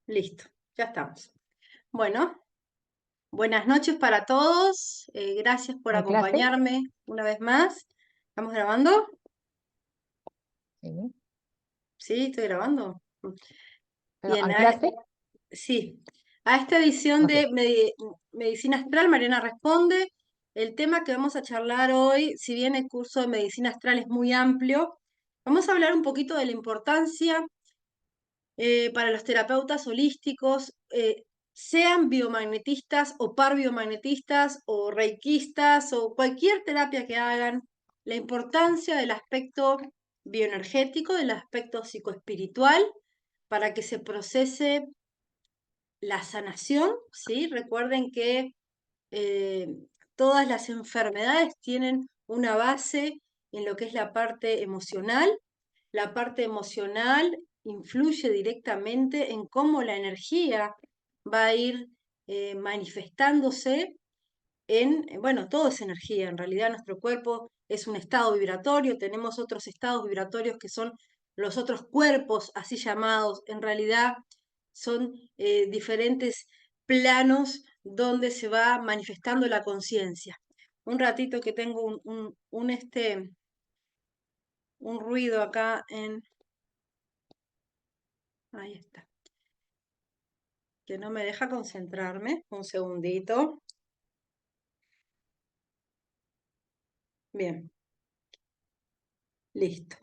Listo, ya estamos. Bueno, buenas noches para todos. Gracias por ¿En clase? acompañarme una vez más. ¿Estamos grabando? Sí. Sí, estoy grabando. ¿Pero Bien, en clase? sí. A esta edición Ok. de Medicina Astral, Mariana Responde. El tema que vamos a charlar hoy, si bien el curso de Medicina Astral es muy amplio, vamos a hablar un poquito de la importancia para los terapeutas holísticos, sean biomagnetistas o parbiomagnetistas o reikistas o cualquier terapia que hagan, la importancia del aspecto bioenergético, del aspecto psicoespiritual, para que se procese la sanación, ¿sí? Recuerden que eh, todas las enfermedades tienen una base en lo que es la parte emocional. La parte emocional influye directamente en cómo la energía va a ir manifestándose bueno, todo es energía, en realidad nuestro cuerpo es un estado vibratorio, tenemos otros estados vibratorios que son los otros cuerpos, así llamados, en realidad son diferentes planos donde se va manifestando la conciencia. Un ratito que tengo un ruido acá ahí está, que no me deja concentrarme, un segundito. Bien, listo.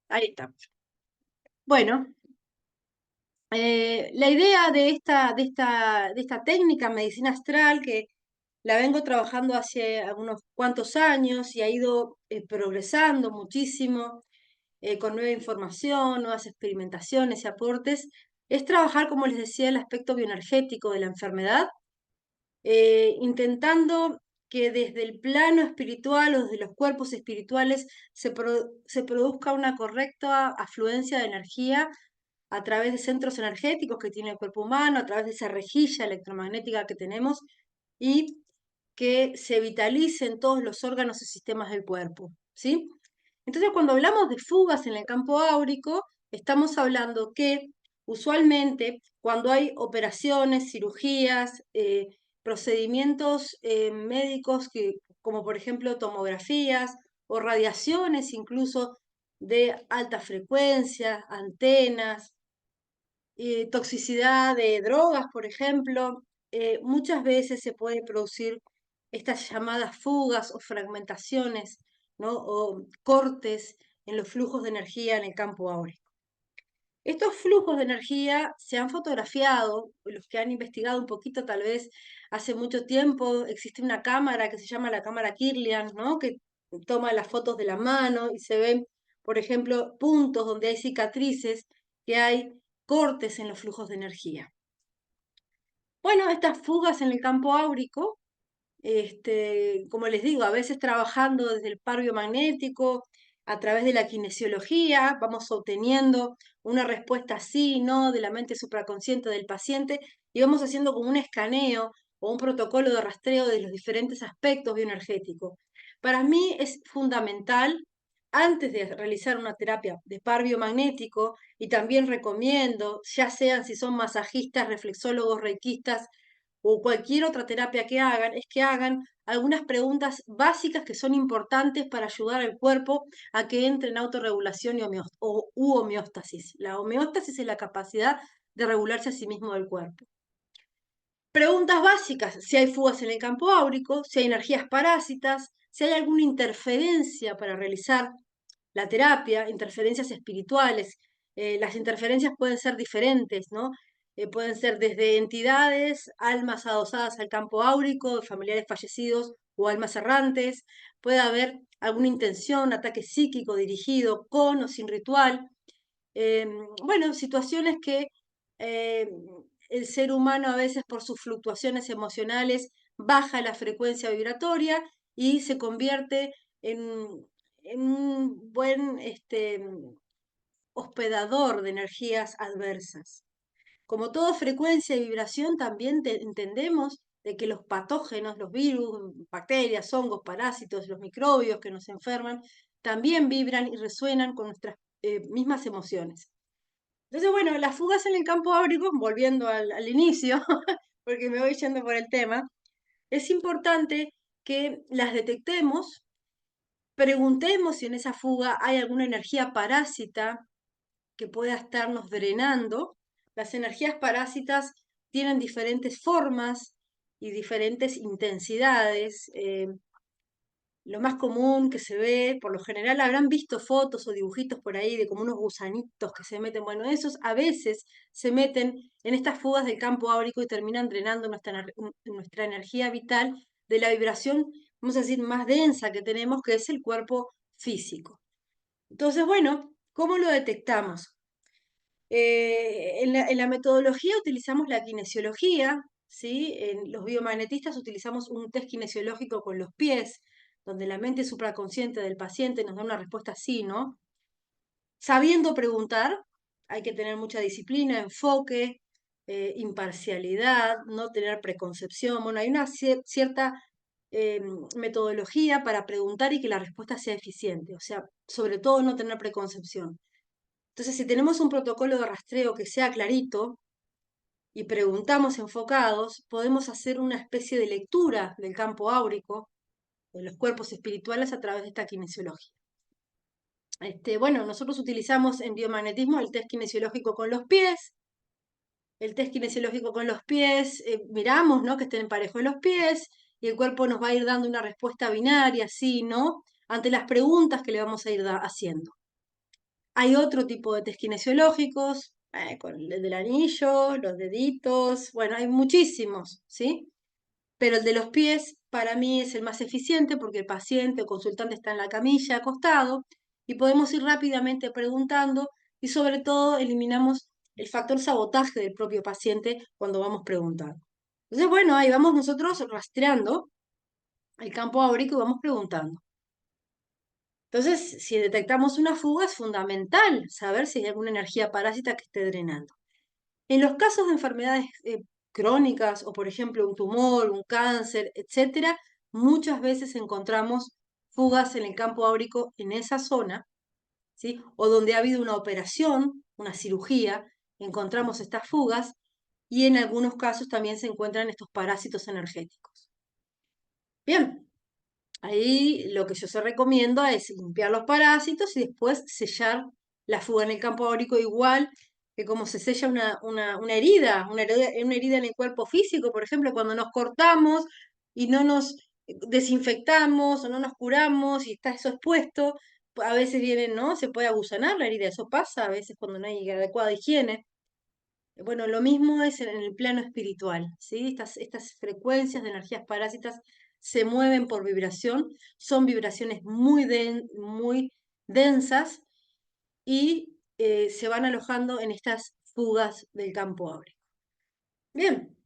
Ahí está. Bueno, la idea de esta técnica, medicina astral, que la vengo trabajando hace algunos cuantos años y ha ido progresando muchísimo con nueva información, nuevas experimentaciones y aportes, es trabajar, como les decía, el aspecto bioenergético de la enfermedad, intentando que desde el plano espiritual o desde los cuerpos espirituales se produzca una correcta afluencia de energía a través de centros energéticos que tiene el cuerpo humano, a través de esa rejilla electromagnética que tenemos y que se vitalicen todos los órganos y sistemas del cuerpo, ¿sí? Entonces, cuando hablamos de fugas en el campo áurico, estamos hablando que usualmente cuando hay operaciones, cirugías, procedimientos médicos como por ejemplo tomografías o radiaciones incluso de alta frecuencia, antenas, toxicidad de drogas, por ejemplo, muchas veces se puede producir estas llamadas fugas o fragmentaciones, ¿no? O cortes en los flujos de energía en el campo áurico. Estos flujos de energía se han fotografiado, los que han investigado un poquito, tal vez hace mucho tiempo, existe una cámara que se llama la cámara Kirlian, ¿no? Que toma las fotos de la mano y se ven, por ejemplo, puntos donde hay cicatrices, que hay cortes en los flujos de energía. Bueno, estas fugas en el campo áurico, como les digo, a veces trabajando desde el par biomagnético, a través de la kinesiología, vamos obteniendo una respuesta sí, no, de la mente supraconsciente del paciente y vamos haciendo como un escaneo o un protocolo de rastreo de los diferentes aspectos bioenergéticos. Para mí es fundamental, antes de realizar una terapia de par biomagnético, y también recomiendo, ya sean si son masajistas, reflexólogos, reikistas, o cualquier otra terapia que hagan, es que hagan algunas preguntas básicas que son importantes para ayudar al cuerpo a que entre en autorregulación u homeostasis. La homeostasis es la capacidad de regularse a sí mismo del cuerpo. Preguntas básicas, si hay fugas en el campo áurico, si hay energías parásitas, si hay alguna interferencia para realizar la terapia, interferencias espirituales. Las interferencias pueden ser diferentes, ¿no? Pueden ser desde entidades, almas adosadas al campo áurico, familiares fallecidos o almas errantes. Puede haber alguna intención, ataque psíquico dirigido con o sin ritual. Bueno, situaciones que eh, el ser humano a veces por sus fluctuaciones emocionales baja la frecuencia vibratoria y se convierte en un buen hospedador de energías adversas. Como toda frecuencia y vibración, también entendemos de que los patógenos, los virus, bacterias, hongos, parásitos, los microbios que nos enferman, también vibran y resuenan con nuestras mismas emociones. Entonces, bueno, las fugas en el campo áurico, volviendo al inicio, porque me voy yendo por el tema, es importante que las detectemos, preguntemos si en esa fuga hay alguna energía parásita que pueda estarnos drenando. Las energías parásitas tienen diferentes formas y diferentes intensidades. Lo más común que se ve, por lo general, habrán visto fotos o dibujitos por ahí de como unos gusanitos que se meten. Bueno, esos a veces se meten en estas fugas del campo áurico y terminan drenando nuestra energía vital de la vibración, vamos a decir, más densa que tenemos, que es el cuerpo físico. Entonces, bueno, ¿cómo lo detectamos? En la metodología utilizamos la kinesiología, ¿sí? En los biomagnetistas utilizamos un test kinesiológico con los pies, donde la mente supraconsciente del paciente nos da una respuesta sí, ¿no? Sabiendo preguntar, hay que tener mucha disciplina, enfoque, imparcialidad, no tener preconcepción. Bueno, hay una cierta metodología para preguntar y que la respuesta sea eficiente, o sea, sobre todo no tener preconcepción. Entonces, si tenemos un protocolo de rastreo que sea clarito y preguntamos enfocados, podemos hacer una especie de lectura del campo áurico, de los cuerpos espirituales a través de esta kinesiología. Bueno, nosotros utilizamos en biomagnetismo el test kinesiológico con los pies. El test kinesiológico con los pies, miramos, ¿no? Que estén parejos los pies y el cuerpo nos va a ir dando una respuesta binaria, sí, ¿no? Ante las preguntas que le vamos a ir haciendo. Hay otro tipo de test kinesiológicos, con el del anillo, los deditos, bueno, hay muchísimos, ¿sí? Pero el de los pies para mí es el más eficiente porque el paciente o consultante está en la camilla acostado y podemos ir rápidamente preguntando y sobre todo eliminamos el factor sabotaje del propio paciente cuando vamos preguntando. Entonces, bueno, ahí vamos nosotros rastreando el campo áurico y vamos preguntando. Entonces, si detectamos una fuga, es fundamental saber si hay alguna energía parásita que esté drenando. En los casos de enfermedades crónicas o, por ejemplo, un tumor, un cáncer, etcétera, muchas veces encontramos fugas en el campo áurico en esa zona, ¿sí? O donde ha habido una operación, una cirugía, encontramos estas fugas y en algunos casos también se encuentran estos parásitos energéticos. Bien, ahí lo que yo se recomienda es limpiar los parásitos y después sellar la fuga en el campo áurico igual que como se sella una herida en el cuerpo físico, por ejemplo, cuando nos cortamos y no nos desinfectamos o no nos curamos y está eso expuesto, a veces vienen, ¿no? Se puede agusanar la herida, eso pasa a veces cuando no hay adecuada higiene. Bueno, lo mismo es en el plano espiritual, ¿sí? Estas frecuencias de energías parásitas se mueven por vibración, son vibraciones muy densas y se van alojando en estas fugas del campo áureo. Bien,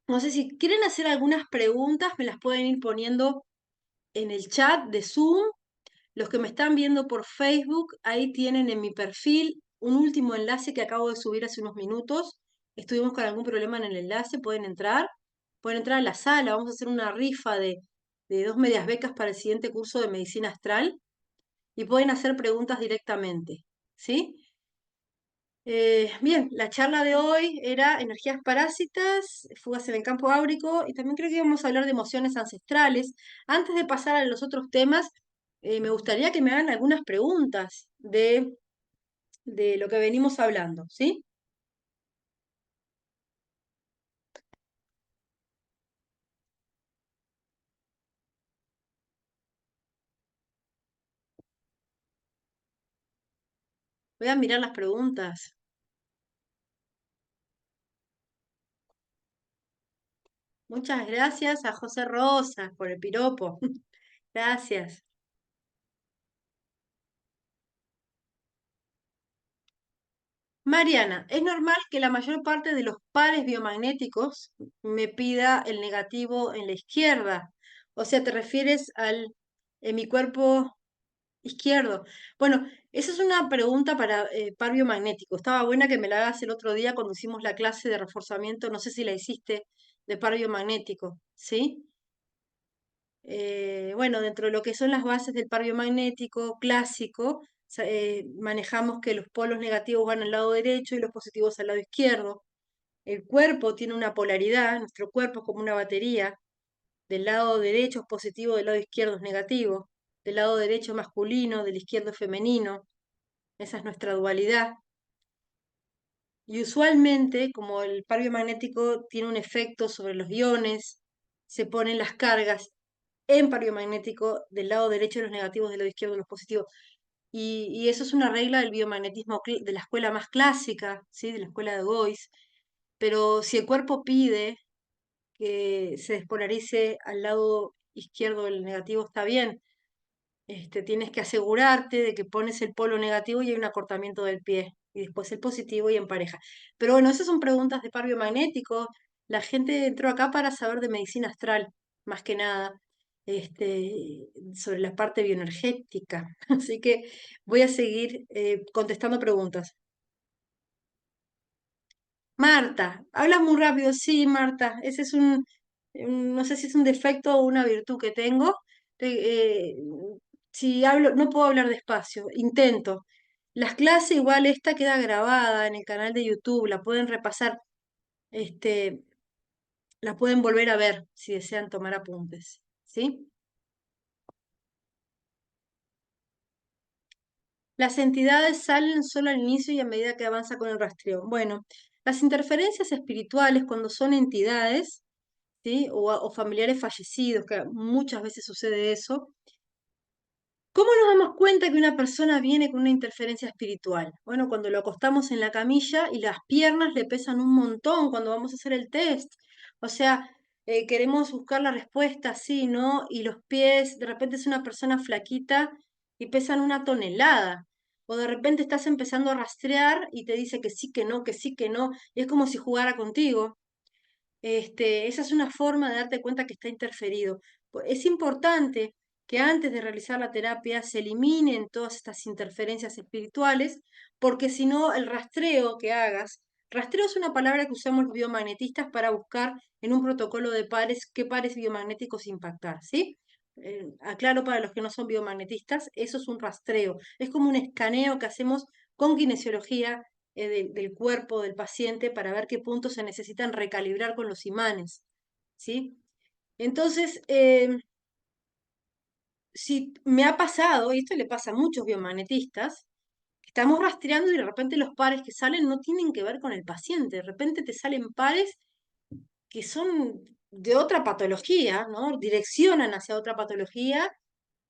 no sé si quieren hacer algunas preguntas, me las pueden ir poniendo en el chat de Zoom. Los que me están viendo por Facebook, ahí tienen en mi perfil un último enlace que acabo de subir hace unos minutos. Estuvimos con algún problema en el enlace, pueden entrar a la sala, vamos a hacer una rifa de 2 medias becas para el siguiente curso de medicina astral y pueden hacer preguntas directamente, ¿sí? Bien, la charla de hoy era energías parásitas, fugas en el campo áurico y también creo que íbamos a hablar de emociones ancestrales. Antes de pasar a los otros temas, me gustaría que me hagan algunas preguntas de lo que venimos hablando, ¿sí? Voy a mirar las preguntas. Muchas gracias a José Rosa por el piropo. Gracias. Mariana, es normal que la mayor parte de los pares biomagnéticos me pida el negativo en la izquierda. O sea, te refieres al en mi cuerpo izquierdo. Bueno, esa es una pregunta para par biomagnético. Estaba buena que me la hagas el otro día cuando hicimos la clase de reforzamiento. No sé si la hiciste de par biomagnético, ¿sí? Bueno, dentro de lo que son las bases del par biomagnético clásico, Manejamos que los polos negativos van al lado derecho y los positivos al lado izquierdo. El cuerpo tiene una polaridad, nuestro cuerpo es como una batería. Del lado derecho es positivo, del lado izquierdo es negativo. Del lado derecho masculino, del izquierdo femenino. Esa es nuestra dualidad. Y usualmente, como el par biomagnético tiene un efecto sobre los iones, se ponen las cargas en par biomagnético del lado derecho los negativos, del lado izquierdo los positivos. Y eso es una regla del biomagnetismo de la escuela más clásica, ¿sí? De la escuela de Gois. Pero si el cuerpo pide que se despolarice al lado izquierdo del negativo, está bien. Tienes que asegurarte de que pones el polo negativo y hay un acortamiento del pie, y después el positivo y en pareja. Pero bueno, esas son preguntas de par biomagnético. La gente entró acá para saber de medicina astral, más que nada, sobre la parte bioenergética. Así que voy a seguir contestando preguntas. Marta, hablas muy rápido, sí, Marta, ese es no sé si es un defecto o una virtud que tengo. Te- eh, si hablo, no puedo hablar despacio, intento. Las clases, igual esta queda grabada en el canal de YouTube, la pueden repasar, este, la pueden volver a ver si desean tomar apuntes, ¿sí? Las entidades salen solo al inicio y a medida que avanza con el rastreo. Bueno, las interferencias espirituales cuando son entidades, ¿sí? O familiares fallecidos, que muchas veces sucede eso. ¿Cómo nos damos cuenta que una persona viene con una interferencia espiritual? Bueno, cuando lo acostamos en la camilla y las piernas le pesan un montón cuando vamos a hacer el test. O sea, queremos buscar la respuesta, sí, ¿no? Y los pies, de repente es una persona flaquita y pesan 1 tonelada. O de repente estás empezando a rastrear y te dice que sí, que no, que sí, que no. Y es como si jugara contigo. Esa es una forma de darte cuenta que está interferido. Es importante que antes de realizar la terapia se eliminen todas estas interferencias espirituales, porque si no, el rastreo que hagas, rastreo es una palabra que usamos los biomagnetistas para buscar en un protocolo de pares qué pares biomagnéticos impactar, ¿sí? Aclaro para los que no son biomagnetistas, eso es un rastreo, es como un escaneo que hacemos con kinesiología del cuerpo del paciente para ver qué puntos se necesitan recalibrar con los imanes, ¿sí? Entonces, si me ha pasado, y esto le pasa a muchos biomagnetistas, que estamos rastreando y de repente los pares que salen no tienen que ver con el paciente, de repente te salen pares que son de otra patología, ¿no? Direccionan hacia otra patología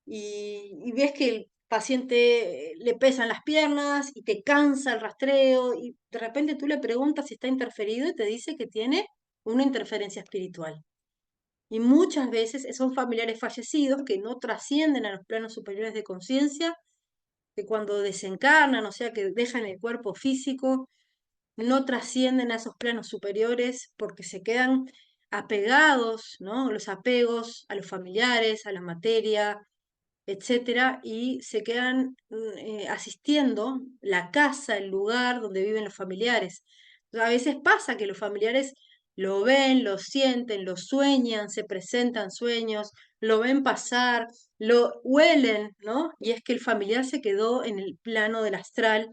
y ves que el paciente le pesan las piernas y te cansa el rastreo y de repente tú le preguntas si está interferido y te dice que tiene una interferencia espiritual. Y muchas veces son familiares fallecidos que no trascienden a los planos superiores de conciencia, que cuando desencarnan, o sea, que dejan el cuerpo físico, no trascienden a esos planos superiores porque se quedan apegados, ¿no? Los apegos a los familiares, a la materia, etcétera, y se quedan asistiendo la casa, el lugar donde viven los familiares. A veces pasa que los familiares lo ven, lo sienten, lo sueñan, se presentan sueños, lo ven pasar, lo huelen, ¿no? Y es que el familiar se quedó en el plano del astral,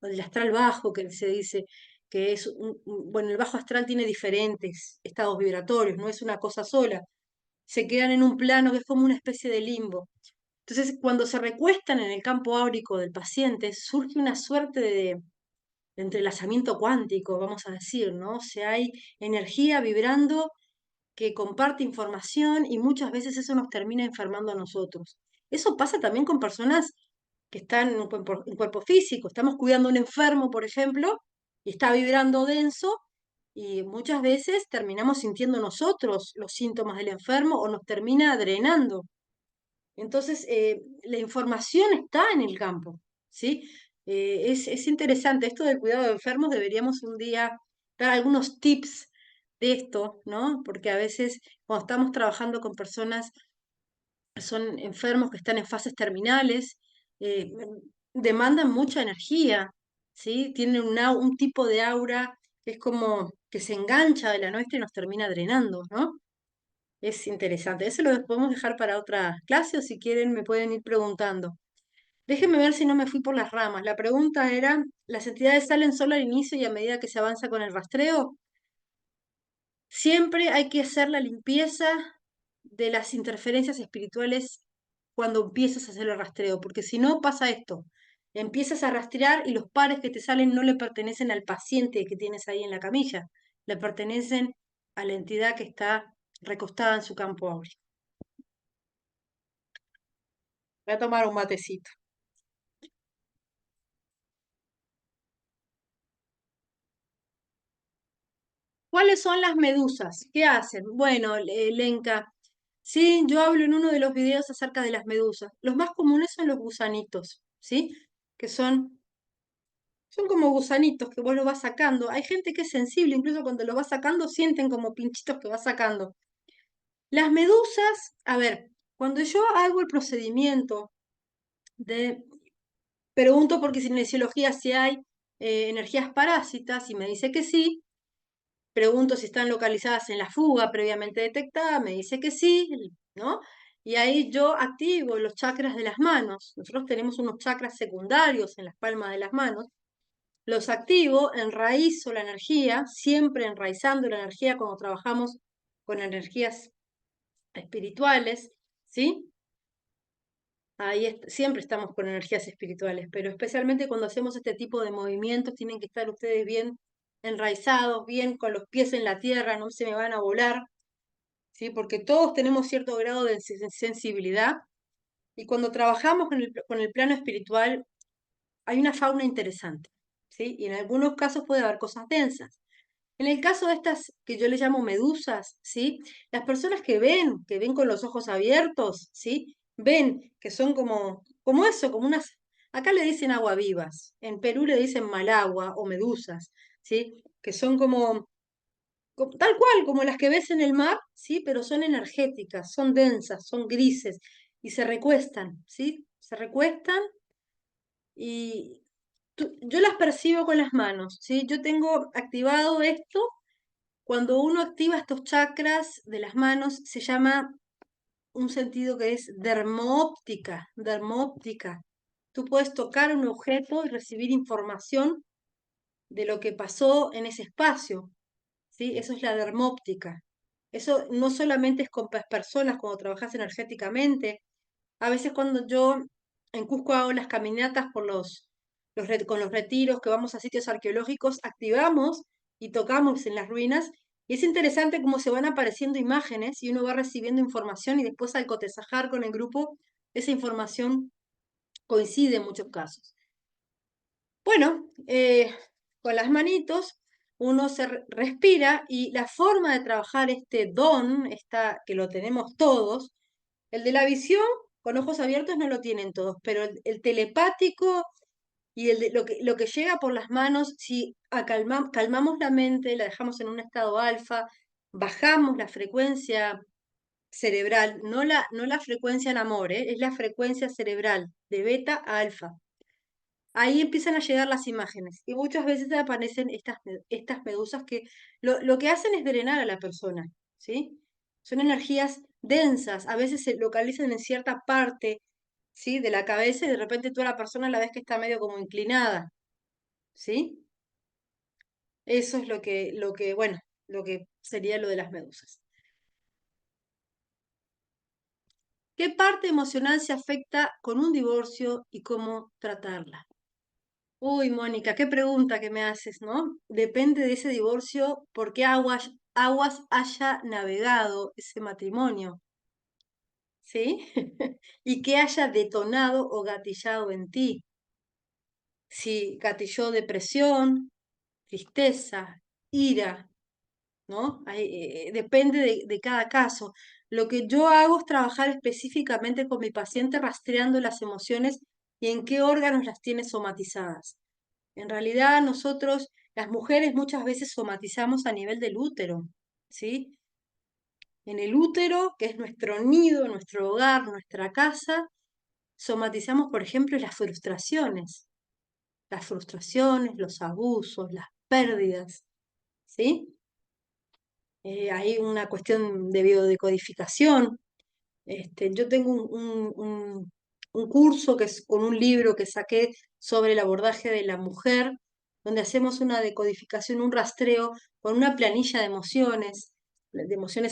o del astral bajo, que se dice, que es, bueno, el bajo astral tiene diferentes estados vibratorios, no es una cosa sola. Se quedan en un plano que es como una especie de limbo. Entonces, cuando se recuestan en el campo áurico del paciente, surge una suerte de entrelazamiento cuántico, vamos a decir, ¿no? O sea, hay energía vibrando que comparte información y muchas veces eso nos termina enfermando a nosotros. Eso pasa también con personas que están en cuerpo físico. Estamos cuidando a un enfermo, por ejemplo, y está vibrando denso y muchas veces terminamos sintiendo nosotros los síntomas del enfermo o nos termina drenando. Entonces, la información está en el campo, ¿sí? Es interesante esto del cuidado de enfermos, deberíamos un día dar algunos tips de esto, ¿no? Porque a veces cuando estamos trabajando con personas que son enfermos que están en fases terminales, demandan mucha energía, ¿sí? Tienen un tipo de aura que es como que se engancha de la nuestra y nos termina drenando, ¿no? Es interesante. Eso lo podemos dejar para otra clase o si quieren me pueden ir preguntando. Déjeme ver si no me fui por las ramas. La pregunta era, ¿las entidades salen solo al inicio y a medida que se avanza con el rastreo? Siempre hay que hacer la limpieza de las interferencias espirituales cuando empiezas a hacer el rastreo, porque si no pasa esto. Empiezas a rastrear y los pares que te salen no le pertenecen al paciente que tienes ahí en la camilla, le pertenecen a la entidad que está recostada en su campo áureo. Voy a tomar un matecito. ¿Cuáles son las medusas? ¿Qué hacen? Bueno, Lenka, sí, yo hablo en uno de los videos acerca de las medusas. Los más comunes son los gusanitos, ¿sí? Que son como gusanitos que vos los vas sacando. Hay gente que es sensible, incluso cuando los vas sacando sienten como pinchitos que vas sacando. Las medusas, a ver, cuando yo hago el procedimiento de, pregunto por kinesiología si hay energías parásitas y me dice que sí. Pregunto si están localizadas en la fuga previamente detectada, me dice que sí, ¿no? Y ahí yo activo los chakras de las manos. Nosotros tenemos unos chakras secundarios en las palmas de las manos. Los activo, enraizo la energía, siempre enraizando la energía cuando trabajamos con energías espirituales, ¿sí? Ahí siempre estamos con energías espirituales, pero especialmente cuando hacemos este tipo de movimientos, tienen que estar ustedes bien enraizados, bien con los pies en la tierra, no se me van a volar, ¿sí? Porque todos tenemos cierto grado de sensibilidad y cuando trabajamos con el plano espiritual hay una fauna interesante, ¿sí? Y en algunos casos puede haber cosas densas. En el caso de estas que yo le llamo medusas, ¿sí? Las personas que ven con los ojos abiertos, ¿sí? Ven que son como eso, como unas, acá le dicen aguavivas, en Perú le dicen malagua o medusas, ¿sí? Que son tal cual, como las que ves en el mar, ¿sí? Pero son energéticas, son densas, son grises y se recuestan, ¿sí? Se recuestan y yo las percibo con las manos, ¿sí? Yo tengo activado esto. Cuando uno activa estos chakras de las manos, se llama un sentido que es dermoóptica, dermoóptica. Tú puedes tocar un objeto y recibir información de lo que pasó en ese espacio, ¿sí? Eso es la dermóptica. Eso no solamente es con personas cuando trabajas energéticamente, a veces cuando yo en Cusco hago las caminatas por con los retiros, que vamos a sitios arqueológicos, activamos y tocamos en las ruinas. Y es interesante cómo se van apareciendo imágenes y uno va recibiendo información y después al cotesajar con el grupo, esa información coincide en muchos casos. Bueno, con las manitos uno se respira y la forma de trabajar este don, que lo tenemos todos, el de la visión con ojos abiertos no lo tienen todos, pero el telepático y el de lo que llega por las manos, si calmamos la mente, la dejamos en un estado alfa, bajamos la frecuencia cerebral, no la frecuencia en amor, es la frecuencia cerebral, de beta a alfa. Ahí empiezan a llegar las imágenes y muchas veces aparecen estas medusas que lo que hacen es drenar a la persona, ¿sí? Son energías densas, a veces se localizan en cierta parte, ¿sí? De la cabeza y de repente tú a la persona la ves que está medio como inclinada, ¿sí? Eso es bueno, lo que sería lo de las medusas. ¿Qué parte emocional se afecta con un divorcio y cómo tratarla? Uy, Mónica, qué pregunta que me haces, ¿no? Depende de ese divorcio, por qué aguas haya navegado ese matrimonio, ¿sí? Y qué haya detonado o gatillado en ti. Si gatilló depresión, tristeza, ira, ¿no? Depende de cada caso. Lo que yo hago es trabajar específicamente con mi paciente rastreando las emociones y en qué órganos las tiene somatizadas. En realidad nosotros, las mujeres, muchas veces somatizamos a nivel del útero, ¿sí? En el útero, que es nuestro nido, nuestro hogar, nuestra casa, somatizamos, por ejemplo, las frustraciones, los abusos, las pérdidas, ¿sí? Hay una cuestión de biodecodificación. Yo tengo un curso que es con un libro que saqué sobre el abordaje de la mujer, donde hacemos una decodificación, un rastreo con una planilla de emociones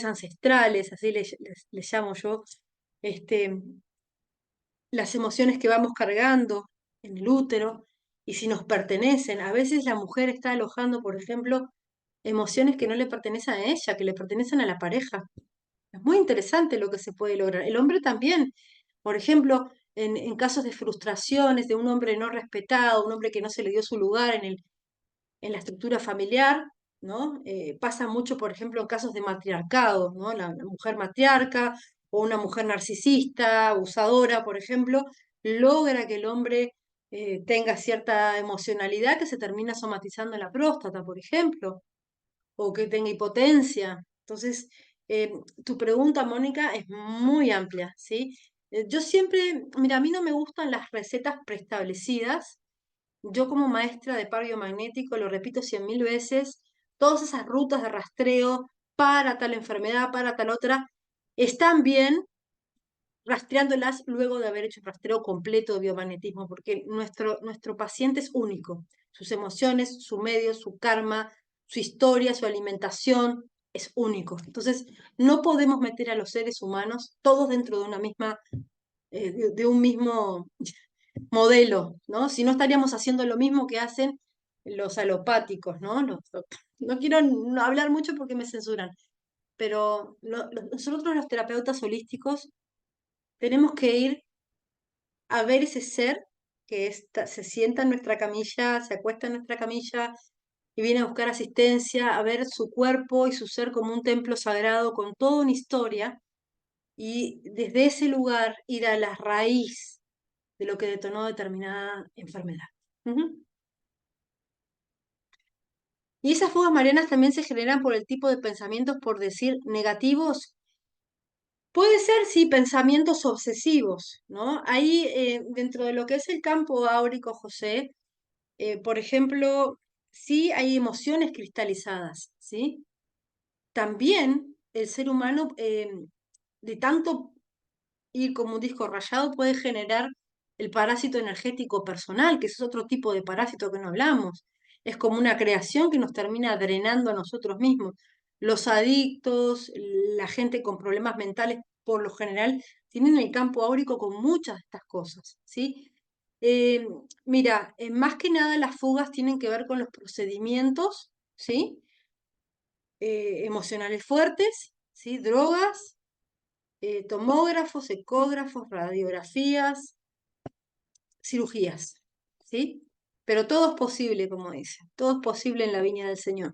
ancestrales, así les llamo yo, este, las emociones que vamos cargando en el útero y si nos pertenecen. A veces la mujer está alojando, por ejemplo, emociones que no le pertenecen a ella, que le pertenecen a la pareja. Es muy interesante lo que se puede lograr. El hombre también. Por ejemplo, en casos de frustraciones de un hombre no respetado, un hombre que no se le dio su lugar en la estructura familiar, ¿no? Pasa mucho, por ejemplo, en casos de matriarcado, ¿no? La mujer matriarca o una mujer narcisista, abusadora, por ejemplo, logra que el hombre tenga cierta emocionalidad que se termina somatizando en la próstata, por ejemplo, o que tenga hipotencia. Entonces, eh, tu pregunta, Mónica, es muy amplia, ¿sí? Yo siempre, mira, a mí no me gustan las recetas preestablecidas. Yo como maestra de par biomagnético, lo repito 100.000 veces, todas esas rutas de rastreo para tal enfermedad, para tal otra, están bien rastreándolas luego de haber hecho un rastreo completo de biomagnetismo, porque nuestro paciente es único. Sus emociones, su medio, su karma, su historia, su alimentación, es único. Entonces, no podemos meter a los seres humanos todos dentro de una misma, de un mismo modelo, ¿no? Si no estaríamos haciendo lo mismo que hacen los alopáticos, ¿no? No quiero hablar mucho porque me censuran, pero nosotros los terapeutas holísticos tenemos que ir a ver ese ser que se sienta en nuestra camilla, se acuesta en nuestra camilla y viene a buscar asistencia, a ver su cuerpo y su ser como un templo sagrado con toda una historia y desde ese lugar ir a la raíz de lo que detonó determinada enfermedad. Ujú. Y esas fugas marianas también se generan por el tipo de pensamientos, por decir, negativos. Puede ser, sí, pensamientos obsesivos, ¿no? Ahí, dentro de lo que es el campo áurico, José, por ejemplo, sí hay emociones cristalizadas, ¿sí? También el ser humano, de tanto ir como un disco rayado, puede generar el parásito energético personal, que ese es otro tipo de parásito que no hablamos. Es como una creación que nos termina drenando a nosotros mismos. Los adictos, la gente con problemas mentales, por lo general, tienen el campo áurico con muchas de estas cosas, ¿sí? Eh, Mira, más que nada las fugas tienen que ver con los procedimientos, ¿sí? Emocionales fuertes, ¿sí? Drogas, tomógrafos, ecógrafos, radiografías, cirugías, ¿sí? Pero todo es posible, como dice, todo es posible en la viña del Señor.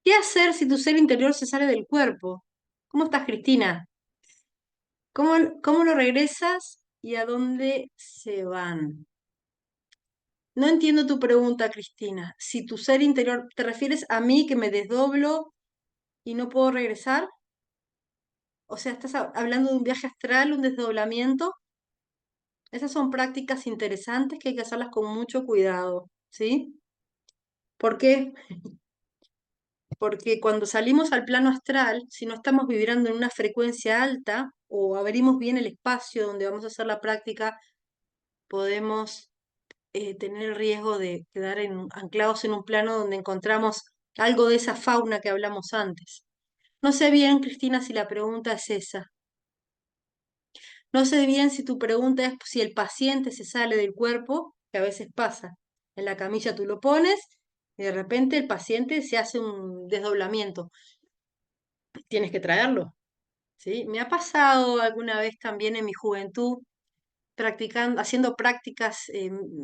¿Qué hacer si tu ser interior se sale del cuerpo? ¿Cómo estás, Cristina? ¿Cómo lo regresas y a dónde se van? No entiendo tu pregunta, Cristina. Si tu ser interior, ¿te refieres a mí que me desdoblo y no puedo regresar? O sea, ¿estás hablando de un viaje astral, un desdoblamiento? Esas son prácticas interesantes que hay que hacerlas con mucho cuidado, ¿sí? ¿Por qué? Porque cuando salimos al plano astral, si no estamos vibrando en una frecuencia alta o abrimos bien el espacio donde vamos a hacer la práctica, podemos tener el riesgo de quedar anclados en un plano donde encontramos algo de esa fauna que hablamos antes. No sé bien, Cristina, si la pregunta es esa. No sé bien si tu pregunta es si el paciente se sale del cuerpo, que a veces pasa. En la camilla tú lo pones y de repente el paciente se hace un desdoblamiento. Tienes que traerlo, ¿sí? Me ha pasado alguna vez también en mi juventud, practicando, haciendo prácticas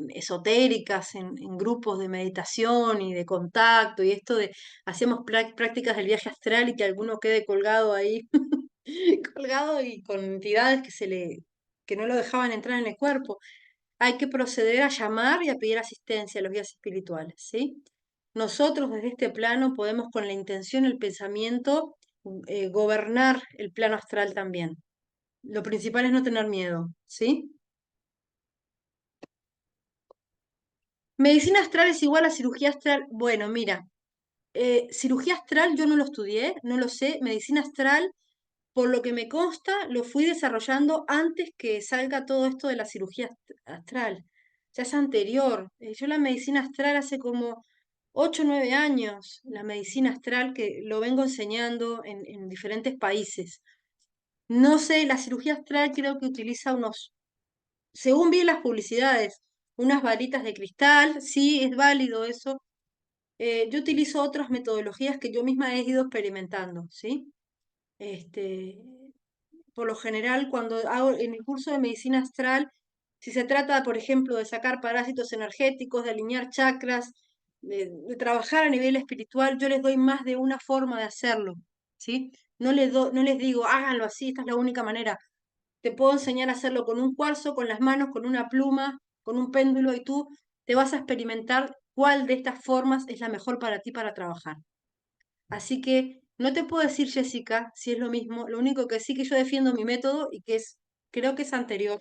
esotéricas en grupos de meditación y de contacto y esto de, hacemos prácticas del viaje astral y que alguno quede colgado ahí, colgado y con entidades que no lo dejaban entrar en el cuerpo. Hay que proceder a llamar y a pedir asistencia a los guías espirituales, ¿sí? Nosotros desde este plano podemos con la intención, el pensamiento, gobernar el plano astral también. Lo principal es no tener miedo, ¿sí? Medicina astral es igual a cirugía astral. Bueno, mira, cirugía astral yo no lo estudié, no lo sé. Medicina astral por lo que me consta, lo fui desarrollando antes que salga todo esto de la cirugía astral. Ya es anterior. Yo la medicina astral hace como 8 o 9 años, la medicina astral que lo vengo enseñando en diferentes países. No sé, la cirugía astral creo que utiliza unos, según vi en las publicidades, unas varitas de cristal, sí, es válido eso. Yo utilizo otras metodologías que yo misma he ido experimentando, ¿sí? Este, por lo general, cuando hago en el curso de medicina astral, si se trata, por ejemplo, de sacar parásitos energéticos, de alinear chakras, de trabajar a nivel espiritual, yo les doy más de una forma de hacerlo, ¿sí? No les digo, háganlo así, esta es la única manera. Te puedo enseñar a hacerlo con un cuarzo, con las manos, con una pluma, con un péndulo, y tú te vas a experimentar cuál de estas formas es la mejor para ti para trabajar. Así que no te puedo decir, Jessica, si es lo mismo. Lo único que sí que yo defiendo mi método y que es, creo que es anterior,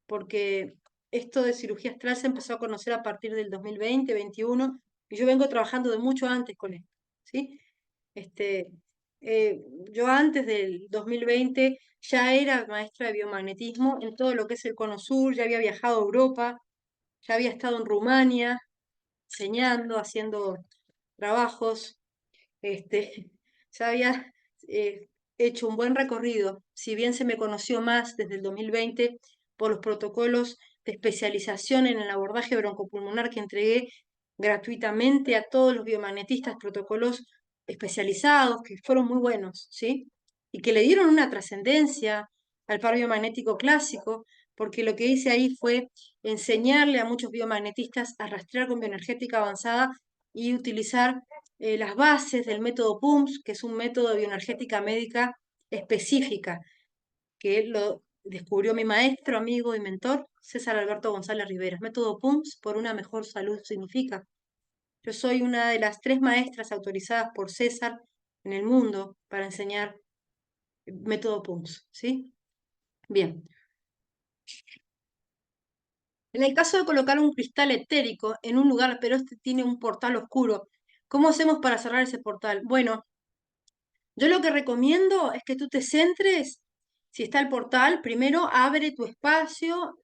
porque esto de cirugía astral se empezó a conocer a partir del 2020, 21, y yo vengo trabajando de mucho antes con esto, ¿sí? Este, eh, yo antes del 2020 ya era maestra de biomagnetismo en todo lo que es el Cono Sur, ya había viajado a Europa, ya había estado en Rumania enseñando, haciendo trabajos, ya había hecho un buen recorrido, si bien se me conoció más desde el 2020 por los protocolos de especialización en el abordaje broncopulmonar que entregué gratuitamente a todos los biomagnetistas, protocolos especializados que fueron muy buenos, ¿sí? Y que le dieron una trascendencia al par biomagnético clásico, porque lo que hice ahí fue enseñarle a muchos biomagnetistas a rastrear con bioenergética avanzada y utilizar las bases del método PUMS, que es un método de bioenergética médica específica, que lo descubrió mi maestro, amigo y mentor, César Alberto González Rivera. Método PUMS por una mejor salud significa. Yo soy una de las 3 maestras autorizadas por César en el mundo para enseñar método PUMS, ¿sí? Bien. En el caso de colocar un cristal etérico en un lugar, pero este tiene un portal oscuro, ¿cómo hacemos para cerrar ese portal? Bueno, yo lo que recomiendo es que tú te centres, si está el portal, primero abre tu espacio,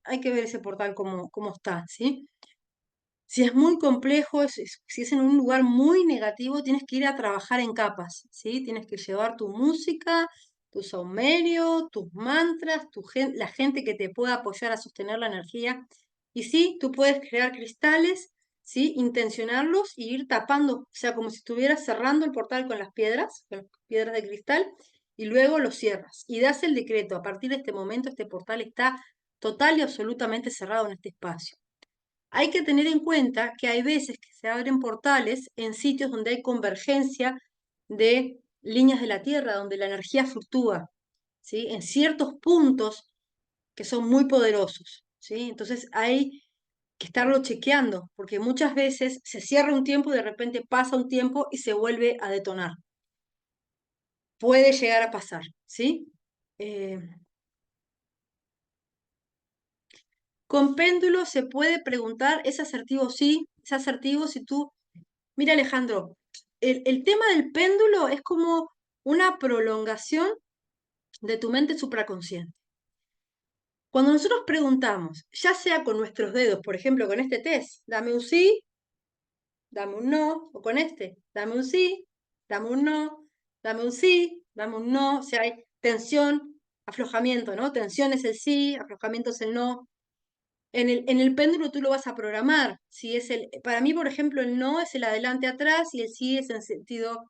hay que ver ese portal cómo está, ¿sí? Si es muy complejo, si es en un lugar muy negativo, tienes que ir a trabajar en capas, ¿sí? Tienes que llevar tu música, tu saumerio, tus mantras, la gente que te pueda apoyar a sostener la energía. Y sí, tú puedes crear cristales, ¿sí? Intencionarlos y ir tapando, o sea, como si estuvieras cerrando el portal con las piedras de cristal, y luego lo cierras. Y das el decreto, a partir de este momento este portal está total y absolutamente cerrado en este espacio. Hay que tener en cuenta que hay veces que se abren portales en sitios donde hay convergencia de líneas de la Tierra, donde la energía fluctúa, ¿sí? En ciertos puntos que son muy poderosos, ¿sí? Entonces hay que estarlo chequeando, porque muchas veces se cierra un tiempo y de repente pasa un tiempo y se vuelve a detonar. Puede llegar a pasar, ¿sí? Eh, con péndulo se puede preguntar, ¿es asertivo? Sí, es asertivo si tú. Mira, Alejandro, el tema del péndulo es como una prolongación de tu mente supraconsciente. Cuando nosotros preguntamos, ya sea con nuestros dedos, por ejemplo, con este test, dame un sí, dame un no, o con este, dame un sí, dame un no, dame un sí, dame un no, o sea, hay tensión, aflojamiento, ¿no? Tensión es el sí, aflojamiento es el no. En el péndulo tú lo vas a programar. Si es para mí, por ejemplo, el no es el adelante atrás y el sí es en sentido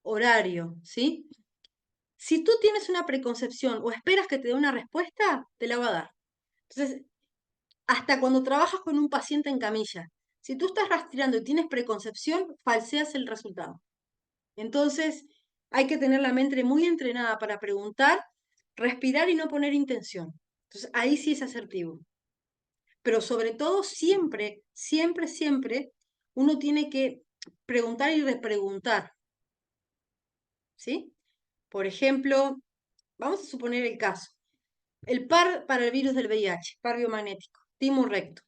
horario, ¿sí? Si tú tienes una preconcepción o esperas que te dé una respuesta, te la va a dar. Entonces, hasta cuando trabajas con un paciente en camilla, si tú estás rastreando y tienes preconcepción, falseas el resultado. Entonces, hay que tener la mente muy entrenada para preguntar, respirar y no poner intención. Entonces, ahí sí es asertivo. Pero sobre todo, siempre, siempre, siempre, uno tiene que preguntar y repreguntar, ¿sí? Por ejemplo, vamos a suponer el caso. El par para el virus del VIH, par biomagnético, timo recto.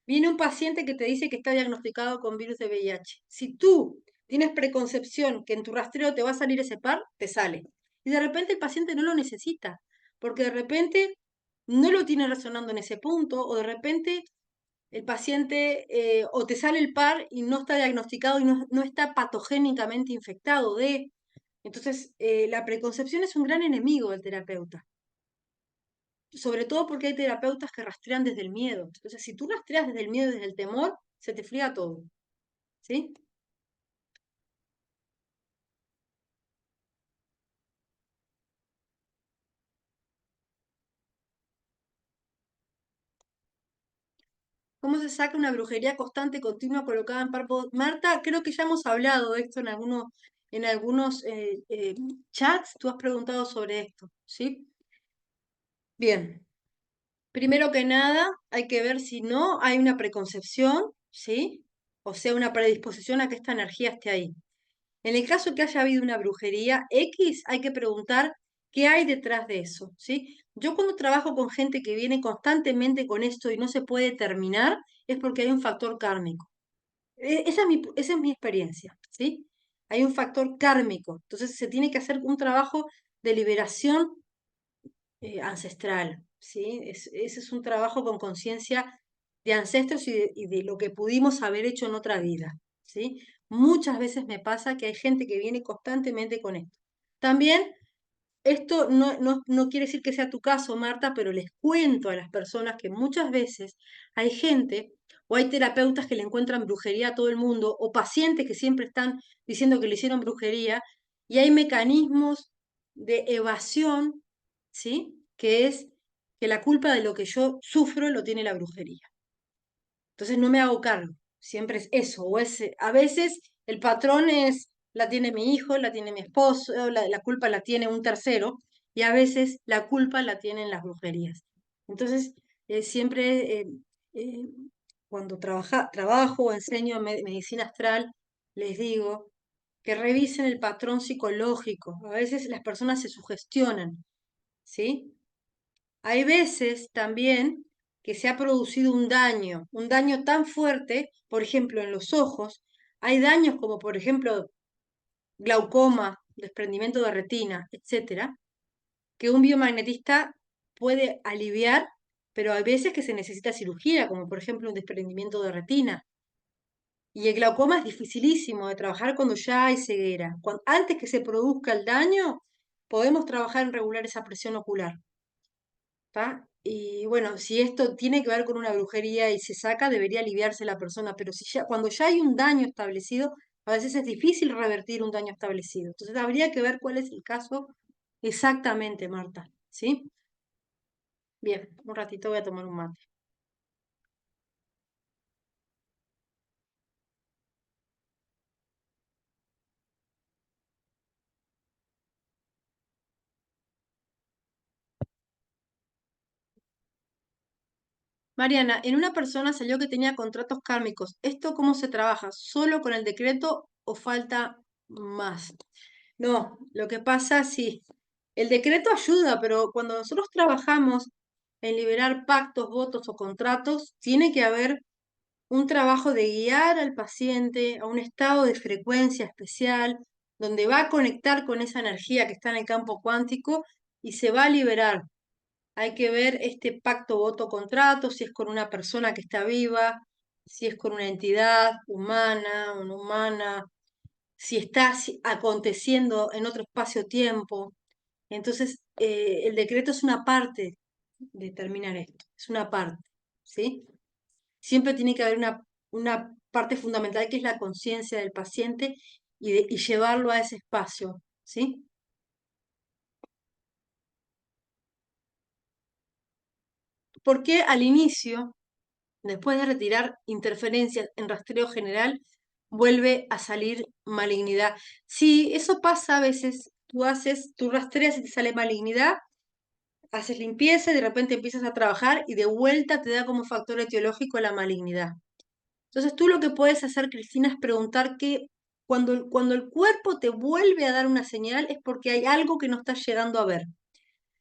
Viene un paciente que te dice que está diagnosticado con virus de VIH. Si tú tienes preconcepción que en tu rastreo te va a salir ese par, te sale. y de repente el paciente no lo necesita, porque de repente no lo tiene resonando en ese punto, o de repente el paciente o te sale el par y no está diagnosticado y no está patogénicamente infectado de. Entonces, la preconcepción es un gran enemigo del terapeuta, sobre todo porque hay terapeutas que rastrean desde el miedo. Entonces, si tú rastreas desde el miedo y desde el temor, se te friega todo, ¿sí? ¿Cómo se saca una brujería constante, continua, colocada en párpados? Marta, creo que ya hemos hablado de esto en algunos chats. Tú has preguntado sobre esto, ¿sí? Bien. Primero que nada, hay que ver si no hay una preconcepción, ¿sí? O sea, una predisposición a que esta energía esté ahí. En el caso que haya habido una brujería X, hay que preguntar qué hay detrás de eso, ¿sí? Yo cuando trabajo con gente que viene constantemente con esto y no se puede terminar, es porque hay un factor kármico. Esa es mi experiencia, ¿sí? Hay un factor kármico. Entonces se tiene que hacer un trabajo de liberación ancestral, ¿sí? Ese es un trabajo con conciencia de ancestros y de lo que pudimos haber hecho en otra vida, ¿sí? Muchas veces me pasa que hay gente que viene constantemente con esto. También esto no quiere decir que sea tu caso, Marta, pero les cuento a las personas que muchas veces hay gente o hay terapeutas que le encuentran brujería a todo el mundo o pacientes que siempre están diciendo que le hicieron brujería y hay mecanismos de evasión, ¿sí? Que es que la culpa de lo que yo sufro lo tiene la brujería. Entonces no me hago cargo. Siempre es eso. A veces el patrón la tiene mi hijo, la tiene mi esposo, la culpa la tiene un tercero, y a veces la culpa la tienen las brujerías. Entonces, siempre eh, cuando trabajo o enseño medicina astral, les digo que revisen el patrón psicológico. A veces las personas se sugestionan, ¿sí? Hay veces también que se ha producido un daño tan fuerte, por ejemplo, en los ojos. Hay daños como, por ejemplo, glaucoma, desprendimiento de retina, etcétera, que un biomagnetista puede aliviar, pero hay veces que se necesita cirugía, como por ejemplo un desprendimiento de retina. Y el glaucoma es dificilísimo de trabajar cuando ya hay ceguera. Antes que se produzca el daño, podemos trabajar en regular esa presión ocular. ¿Tá? Y bueno, si esto tiene que ver con una brujería y se saca, debería aliviarse la persona, pero cuando ya hay un daño establecido, a veces es difícil revertir un daño establecido. Entonces habría que ver cuál es el caso exactamente, Marta, ¿sí? Bien, un ratito voy a tomar un mate. Mariana, en una persona salió que tenía contratos kármicos. ¿Esto cómo se trabaja? ¿Solo con el decreto o falta más? No, lo que pasa, sí, el decreto ayuda, pero cuando nosotros trabajamos en liberar pactos, votos o contratos, tiene que haber un trabajo de guiar al paciente a un estado de frecuencia especial, donde va a conectar con esa energía que está en el campo cuántico y se va a liberar. Hay que ver este pacto, voto, contrato, si es con una persona que está viva, si es con una entidad humana, una humana, si está aconteciendo en otro espacio-tiempo. Entonces, el decreto es una parte de determinar esto, es una parte, ¿sí? Siempre tiene que haber una parte fundamental que es la conciencia del paciente y llevarlo a ese espacio, ¿sí? Porque al inicio, después de retirar interferencias en rastreo general, vuelve a salir malignidad. Sí, eso pasa a veces. Tú rastreas y te sale malignidad, haces limpieza y de repente empiezas a trabajar y de vuelta te da como factor etiológico la malignidad. Entonces tú lo que puedes hacer, Cristina, es preguntar que cuando el cuerpo te vuelve a dar una señal es porque hay algo que no estás llegando a ver.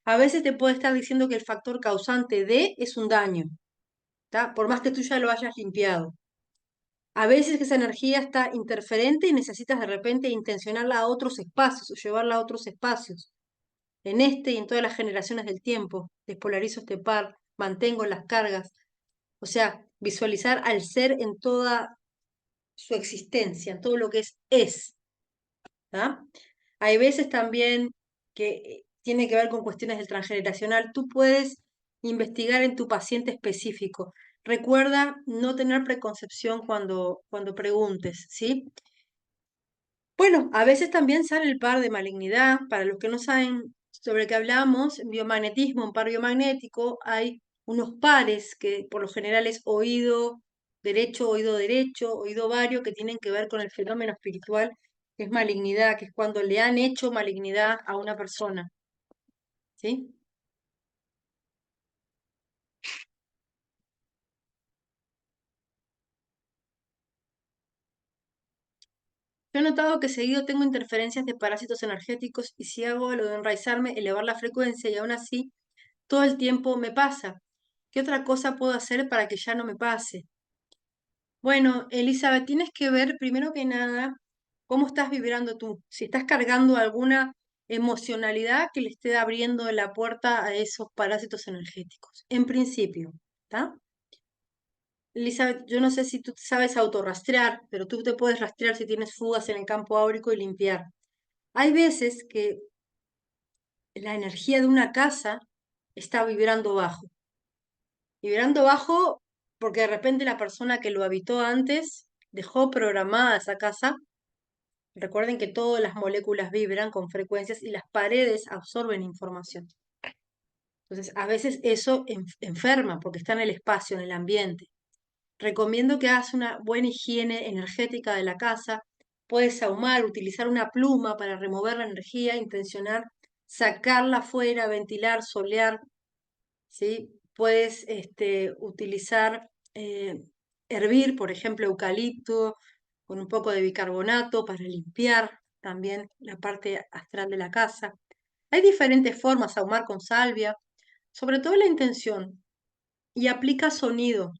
A veces te puede estar diciendo que el factor causante de es un daño, ¿tá? Por más que tú ya lo hayas limpiado. A veces que esa energía está interferente y necesitas de repente intencionarla a otros espacios o llevarla a otros espacios. en este y en todas las generaciones del tiempo. Despolarizo este par, mantengo las cargas. O sea, visualizar al ser en toda su existencia, en todo lo que es. ¿Tá? Hay veces también que tiene que ver con cuestiones del transgeneracional. Tú puedes investigar en tu paciente específico. Recuerda no tener preconcepción cuando preguntes, ¿sí? Bueno, a veces también sale el par de malignidad. Para los que no saben sobre qué hablamos, en biomagnetismo, en par biomagnético, hay unos pares que por lo general es derecho, oído vario, que tienen que ver con el fenómeno espiritual, que es malignidad, que es cuando le han hecho malignidad a una persona, ¿sí? Yo he notado que seguido tengo interferencias de parásitos energéticos y si hago lo de enraizarme, elevar la frecuencia y aún así todo el tiempo me pasa. ¿Qué otra cosa puedo hacer para que ya no me pase? Bueno, Elizabeth, tienes que ver primero que nada cómo estás vibrando tú. Si estás cargando alguna emocionalidad que le esté abriendo la puerta a esos parásitos energéticos. En principio, ¿está? Elizabeth, yo no sé si tú sabes autorrastrear, pero tú te puedes rastrear si tienes fugas en el campo áurico y limpiar. Hay veces que la energía de una casa está vibrando bajo. Vibrando bajo porque de repente la persona que lo habitó antes dejó programada esa casa. Recuerden que todas las moléculas vibran con frecuencias y las paredes absorben información. Entonces, a veces eso enferma porque está en el espacio, en el ambiente. Recomiendo que hagas una buena higiene energética de la casa. Puedes ahumar, utilizar una pluma para remover la energía, intencionar sacarla afuera, ventilar, solear, ¿sí? Puedes utilizar, hervir, por ejemplo, eucalipto con un poco de bicarbonato para limpiar también la parte astral de la casa. Hay diferentes formas, ahumar con salvia, sobre todo la intención, y aplica sonido,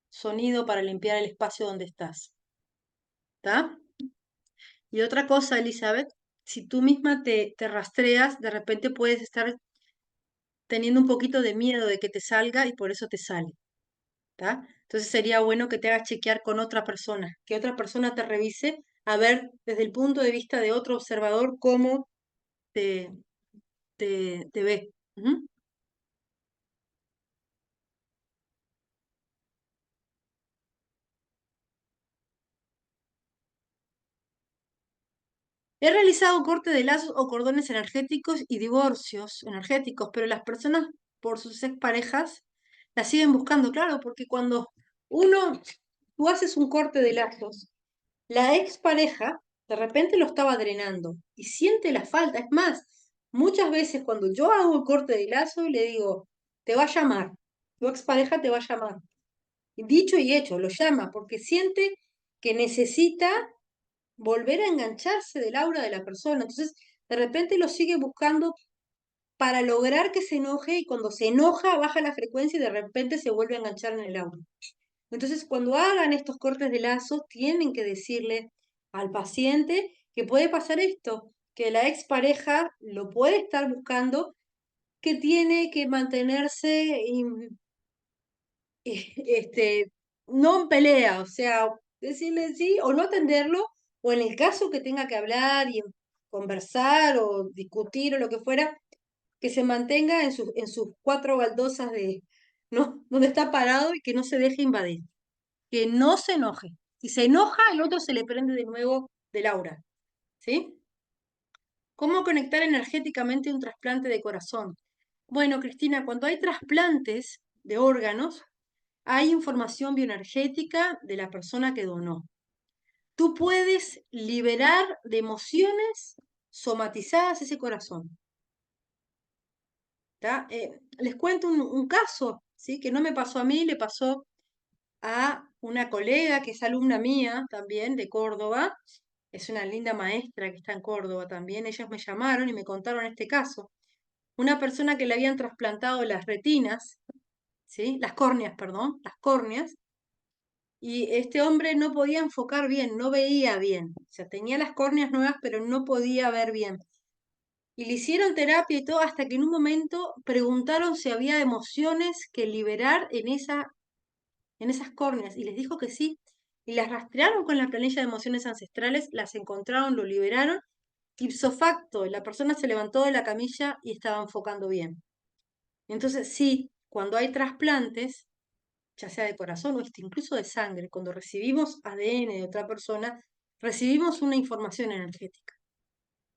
sonido para limpiar el espacio donde estás. ¿Está? Y otra cosa, Elizabeth, si tú misma te rastreas, de repente puedes estar teniendo un poquito de miedo de que te salga y por eso te sale. ¿Tá? Entonces sería bueno que te hagas chequear con otra persona, que otra persona te revise, a ver desde el punto de vista de otro observador cómo te, te ve. Ujú. He realizado corte de lazos o cordones energéticos y divorcios energéticos, pero las personas por sus exparejas la siguen buscando, claro, porque cuando tú haces un corte de lazos, la expareja de repente lo estaba drenando y siente la falta. Es más, muchas veces cuando yo hago el corte de lazo, le digo, te va a llamar, tu expareja te va a llamar. Y dicho y hecho, lo llama porque siente que necesita volver a engancharse del aura de la persona. Entonces, de repente lo sigue buscando para lograr que se enoje y cuando se enoja baja la frecuencia y de repente se vuelve a enganchar en el aura. Entonces, cuando hagan estos cortes de lazo, tienen que decirle al paciente que puede pasar esto, que la expareja lo puede estar buscando, que tiene que mantenerse no en pelea, o sea, decirle sí o no atenderlo, o en el caso que tenga que hablar y conversar o discutir o lo que fuera, que se mantenga en sus cuatro baldosas ¿no? Donde está parado y que no se deje invadir, que no se enoje. Si se enoja, el otro se le prende de nuevo del aura, ¿sí? ¿Cómo conectar energéticamente un trasplante de corazón? Bueno, Cristina, cuando hay trasplantes de órganos, hay información bioenergética de la persona que donó. Tú puedes liberar de emociones somatizadas ese corazón. ¿Tá? Les cuento un caso, ¿sí? Que no me pasó a mí, le pasó a una colega que es alumna mía también de Córdoba. Es una linda maestra que está en Córdoba también. Ellas me llamaron y me contaron este caso. Una persona que le habían trasplantado las retinas, ¿sí? Las córneas, perdón, las córneas, y este hombre no podía enfocar bien, no veía bien. O sea, tenía las córneas nuevas, pero no podía ver bien. Y le hicieron terapia y todo hasta que en un momento preguntaron si había emociones que liberar en esas córneas y les dijo que sí. Y las rastrearon con la planilla de emociones ancestrales, las encontraron, lo liberaron. Ipso facto, la persona se levantó de la camilla y estaba enfocando bien. Entonces, sí, cuando hay trasplantes, ya sea de corazón o incluso de sangre, cuando recibimos ADN de otra persona, recibimos una información energética.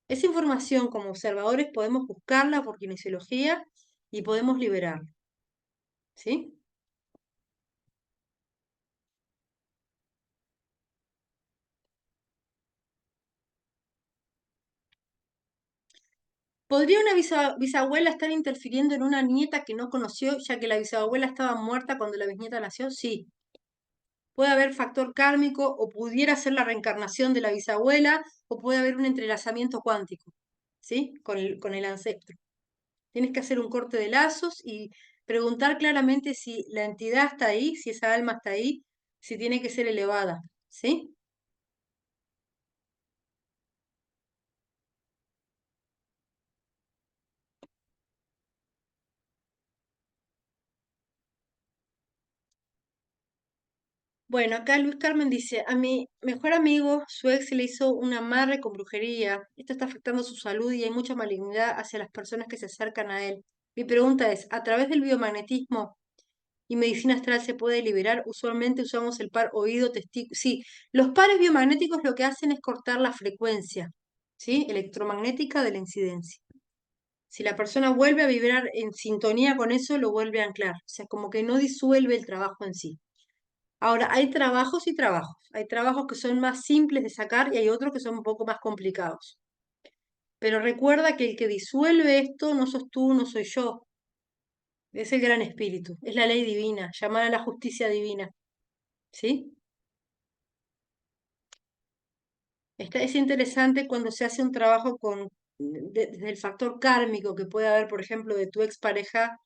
Esa información, como observadores, podemos buscarla por kinesiología y podemos liberarla. ¿Sí? ¿Podría una bisabuela estar interfiriendo en una nieta que no conoció, ya que la bisabuela estaba muerta cuando la bisnieta nació? Sí. Puede haber factor kármico o pudiera ser la reencarnación de la bisabuela o puede haber un entrelazamiento cuántico, ¿sí? Con el ancestro. Tienes que hacer un corte de lazos y preguntar claramente si la entidad está ahí, si esa alma está ahí, si tiene que ser elevada, ¿sí? Bueno, acá Luis Carmen dice, a mi mejor amigo, su ex le hizo un amarre con brujería. Esto está afectando su salud y hay mucha malignidad hacia las personas que se acercan a él. Mi pregunta es, ¿a través del biomagnetismo y medicina astral se puede liberar? Usualmente usamos el par oído-testículo. Sí, los pares biomagnéticos lo que hacen es cortar la frecuencia, ¿sí? Electromagnética de la incidencia. Si la persona vuelve a vibrar en sintonía con eso, lo vuelve a anclar. O sea, como que no disuelve el trabajo en sí. Ahora, hay trabajos y trabajos. Hay trabajos que son más simples de sacar y hay otros que son un poco más complicados. Pero recuerda que el que disuelve esto no sos tú, no soy yo. Es el gran espíritu, es la ley divina, llamar a la justicia divina. ¿Sí? Es interesante cuando se hace un trabajo desde el factor kármico que puede haber, por ejemplo, de tu expareja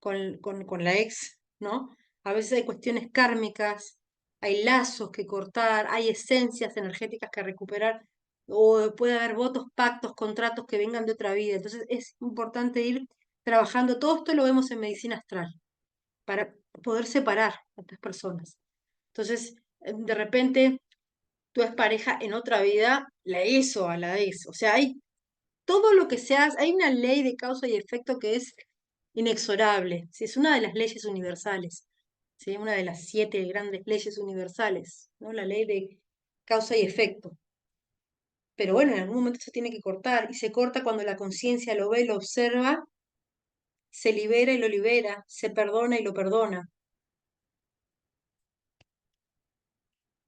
con la ex, ¿no? A veces hay cuestiones kármicas, hay lazos que cortar, hay esencias energéticas que recuperar, o puede haber votos, pactos, contratos que vengan de otra vida. Entonces es importante ir trabajando. Todo esto lo vemos en medicina astral, para poder separar a estas personas. Entonces, de repente, tu expareja en otra vida la hizo a la ex. O sea, hay todo lo que se hace, hay una ley de causa y efecto que es inexorable, ¿sí? Es una de las leyes universales, ¿sí? Una de las 7 grandes leyes universales, ¿no? La ley de causa y efecto. Pero bueno, en algún momento se tiene que cortar, y se corta cuando la conciencia lo ve, lo observa, se libera y lo libera, se perdona y lo perdona.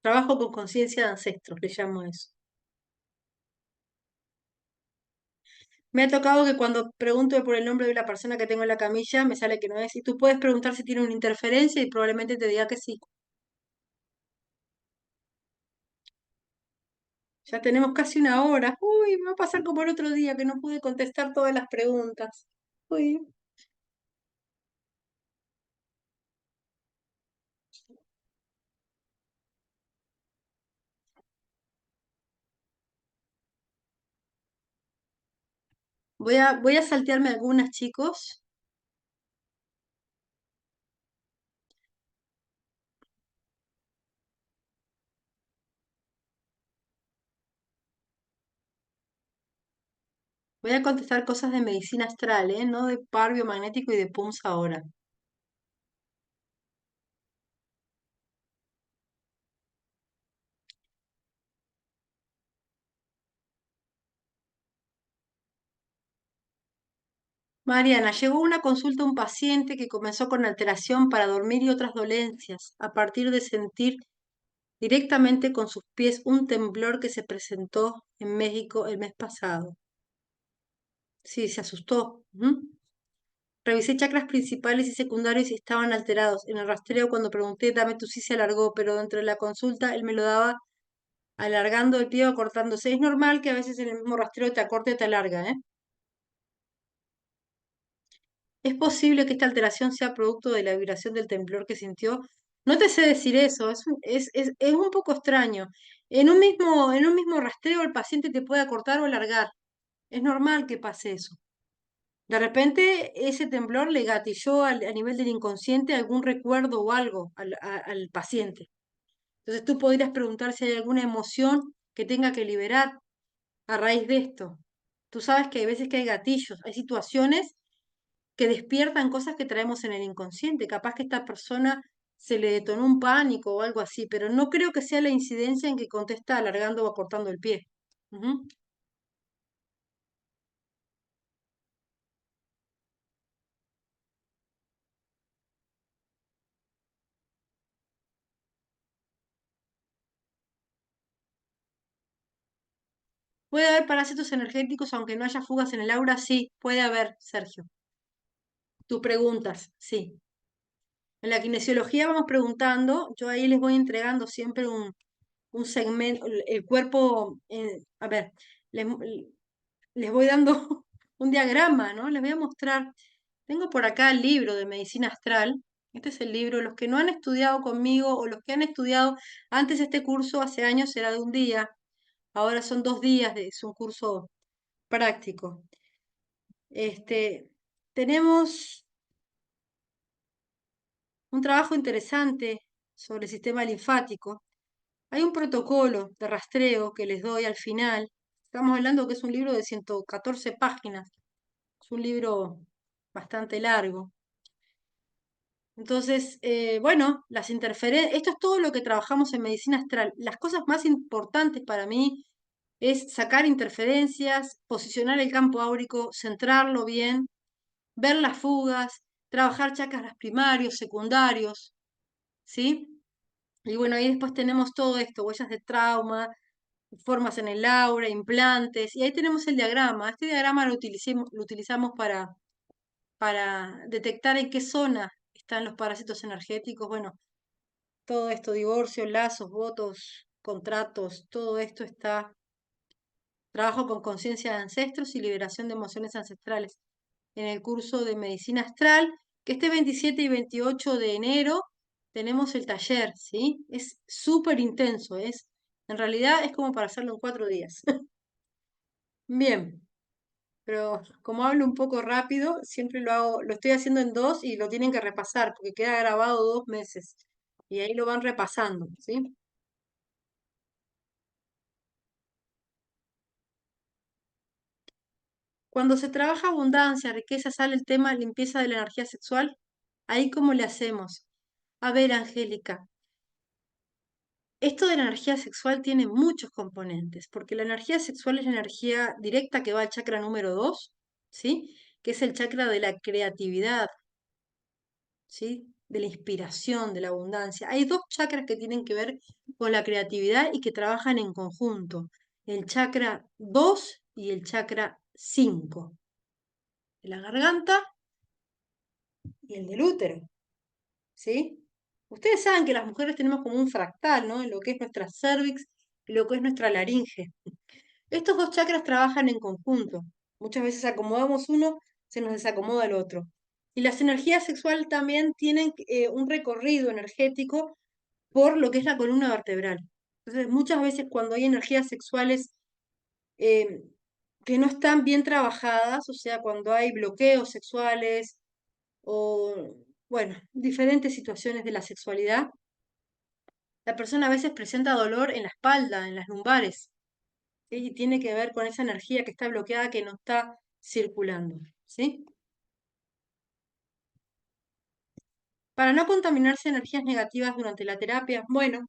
Trabajo con conciencia de ancestros, le llamo eso. Me ha tocado que cuando pregunto por el nombre de la persona que tengo en la camilla, me sale que no es, y tú puedes preguntar si tiene una interferencia y probablemente te diga que sí. Ya tenemos casi una hora. Uy, me va a pasar como el otro día que no pude contestar todas las preguntas. Uy, voy a saltearme algunas, chicos. Voy a contestar cosas de medicina astral, ¿eh? No de par biomagnético y de PUMS ahora. Mariana, llegó una consulta a un paciente que comenzó con alteración para dormir y otras dolencias, a partir de sentir directamente con sus pies un temblor que se presentó en México el mes pasado. Sí, se asustó. Ujú. Revisé chakras principales y secundarios y estaban alterados. En el rastreo, cuando pregunté, dame tu sí se alargó, pero dentro de la consulta él me lo daba alargando el pie o cortándose. Es normal que a veces en el mismo rastreo te acorte o te alarga, ¿eh? Es posible que esta alteración sea producto de la vibración del temblor que sintió. No te sé decir eso, es un poco extraño. En un mismo rastreo el paciente te puede acortar o alargar. Es normal que pase eso. De repente ese temblor le gatilló a nivel del inconsciente algún recuerdo o algo al paciente. Entonces tú podrías preguntar si hay alguna emoción que tenga que liberar a raíz de esto. Tú sabes que hay veces que hay gatillos, hay situaciones que despiertan cosas que traemos en el inconsciente. Capaz que esta persona se le detonó un pánico o algo así, pero no creo que sea la incidencia en que contesta alargando o acortando el pie. Ujú. Puede haber parásitos energéticos, aunque no haya fugas en el aura, sí, puede haber, Sergio. Tú preguntas, sí. En la kinesiología vamos preguntando, yo ahí les voy entregando siempre un segmento, el cuerpo, a ver, les, les voy dando un diagrama, ¿no? Les voy a mostrar. Tengo por acá el libro de medicina astral. Este es el libro. Los que no han estudiado conmigo o los que han estudiado antes este curso, hace años era de un día, ahora son 2 días, es un curso práctico. Tenemos un trabajo interesante sobre el sistema linfático. Hay un protocolo de rastreo que les doy al final. Estamos hablando que es un libro de 114 páginas. Es un libro bastante largo. Entonces, bueno, las interferencias, esto es todo lo que trabajamos en medicina astral. Las cosas más importantes para mí es sacar interferencias, posicionar el campo áurico, centrarlo bien, ver las fugas, trabajar chakras primarios, secundarios, ¿sí? Y bueno, ahí después tenemos todo esto, huellas de trauma, formas en el aura, implantes, y ahí tenemos el diagrama. Este diagrama lo utilizamos para detectar en qué zona están los parásitos energéticos. Bueno, todo esto, divorcio, lazos, votos, contratos, todo esto está, trabajo con conciencia de ancestros y liberación de emociones ancestrales en el curso de medicina astral, que este 27 y 28 de enero tenemos el taller, ¿sí? Es súper intenso, en realidad es como para hacerlo en 4 días. Bien, pero como hablo un poco rápido, siempre lo hago, lo estoy haciendo en 2 y lo tienen que repasar, porque queda grabado 2 meses. Y ahí lo van repasando, ¿sí? Cuando se trabaja abundancia, riqueza, sale el tema limpieza de la energía sexual. Ahí cómo le hacemos. A ver, Angélica, esto de la energía sexual tiene muchos componentes, porque la energía sexual es la energía directa que va al chakra número 2, ¿sí? Que es el chakra de la creatividad, ¿sí? De la inspiración, de la abundancia. Hay dos chakras que tienen que ver con la creatividad y que trabajan en conjunto, el chakra 2 y el chakra 5, de la garganta y el del útero, ¿sí? Ustedes saben que las mujeres tenemos como un fractal, ¿no? En lo que es nuestra cervix y lo que es nuestra laringe. Estos dos chakras trabajan en conjunto. Muchas veces acomodamos uno, se nos desacomoda el otro. Y las energías sexuales también tienen un recorrido energético por lo que es la columna vertebral. Entonces, muchas veces cuando hay energías sexuales eh, que no están bien trabajadas, o sea, cuando hay bloqueos sexuales o, bueno, diferentes situaciones de la sexualidad, la persona a veces presenta dolor en la espalda, en las lumbares, ¿sí? Y tiene que ver con esa energía que está bloqueada, que no está circulando, ¿sí? Para no contaminarse energías negativas durante la terapia, bueno,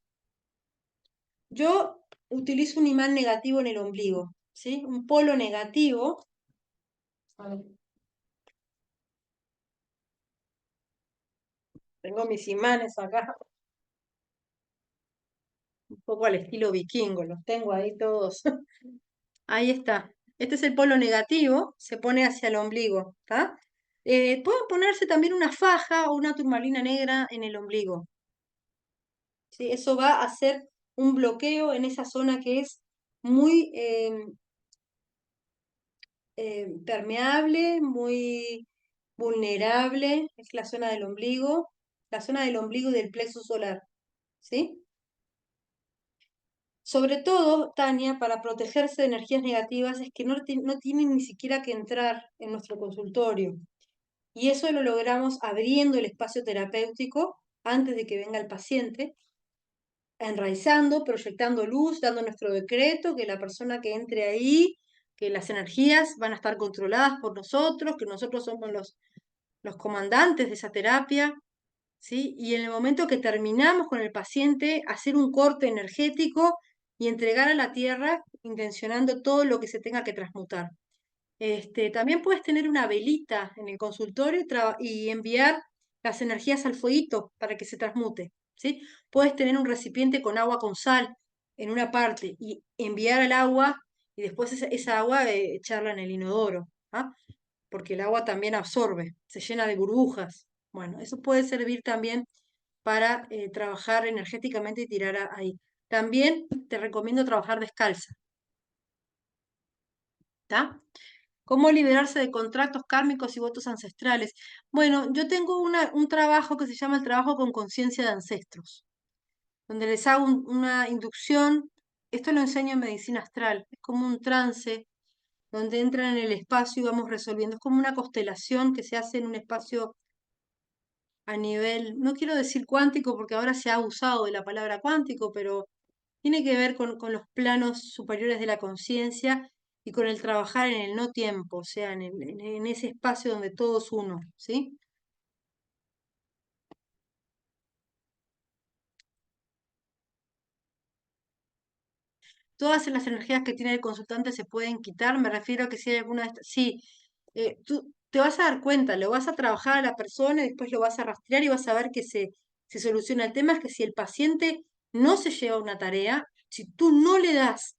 yo utilizo un imán negativo en el ombligo, ¿sí? Un polo negativo. A ver, tengo mis imanes acá, un poco al estilo vikingo, los tengo ahí todos. Ahí está. Este es el polo negativo, se pone hacia el ombligo, ¿está? Pueden ponerse también una faja o una turmalina negra en el ombligo, ¿sí? Eso va a hacer un bloqueo en esa zona que es muy permeable, muy vulnerable, es la zona del ombligo y del plexo solar, ¿sí? Sobre todo, Tania, para protegerse de energías negativas es que no tienen ni siquiera que entrar en nuestro consultorio. Y eso lo logramos abriendo el espacio terapéutico antes de que venga el paciente, enraizando, proyectando luz, dando nuestro decreto, que la persona que entre ahí, que las energías van a estar controladas por nosotros, que nosotros somos los comandantes de esa terapia, ¿sí? Y en el momento que terminamos con el paciente, hacer un corte energético y entregar a la tierra, intencionando todo lo que se tenga que transmutar. También puedes tener una velita en el consultorio y enviar las energías al fueguito para que se transmute, ¿sí? Puedes tener un recipiente con agua con sal en una parte y enviar al agua y después esa agua echarla en el inodoro, ¿ah? Porque el agua también absorbe, se llena de burbujas. Bueno, eso puede servir también para trabajar energéticamente y tirar ahí. También te recomiendo trabajar descalza, ¿está? ¿Cómo liberarse de contratos kármicos y votos ancestrales? Bueno, yo tengo un trabajo que se llama el trabajo con conciencia de ancestros, donde les hago una inducción. Esto lo enseño en medicina astral. Es como un trance donde entran en el espacio y vamos resolviendo. Es como una constelación que se hace en un espacio a nivel, no quiero decir cuántico porque ahora se ha abusado de la palabra cuántico, pero tiene que ver con los planos superiores de la conciencia y con el trabajar en el no tiempo, o sea, en ese espacio donde todo es uno, ¿sí? Todas las energías que tiene el consultante se pueden quitar, me refiero a que si hay alguna de estas, sí, tú te vas a dar cuenta, lo vas a trabajar a la persona y después lo vas a rastrear y vas a ver que se soluciona. El tema es que si el paciente no se lleva una tarea, si tú no le das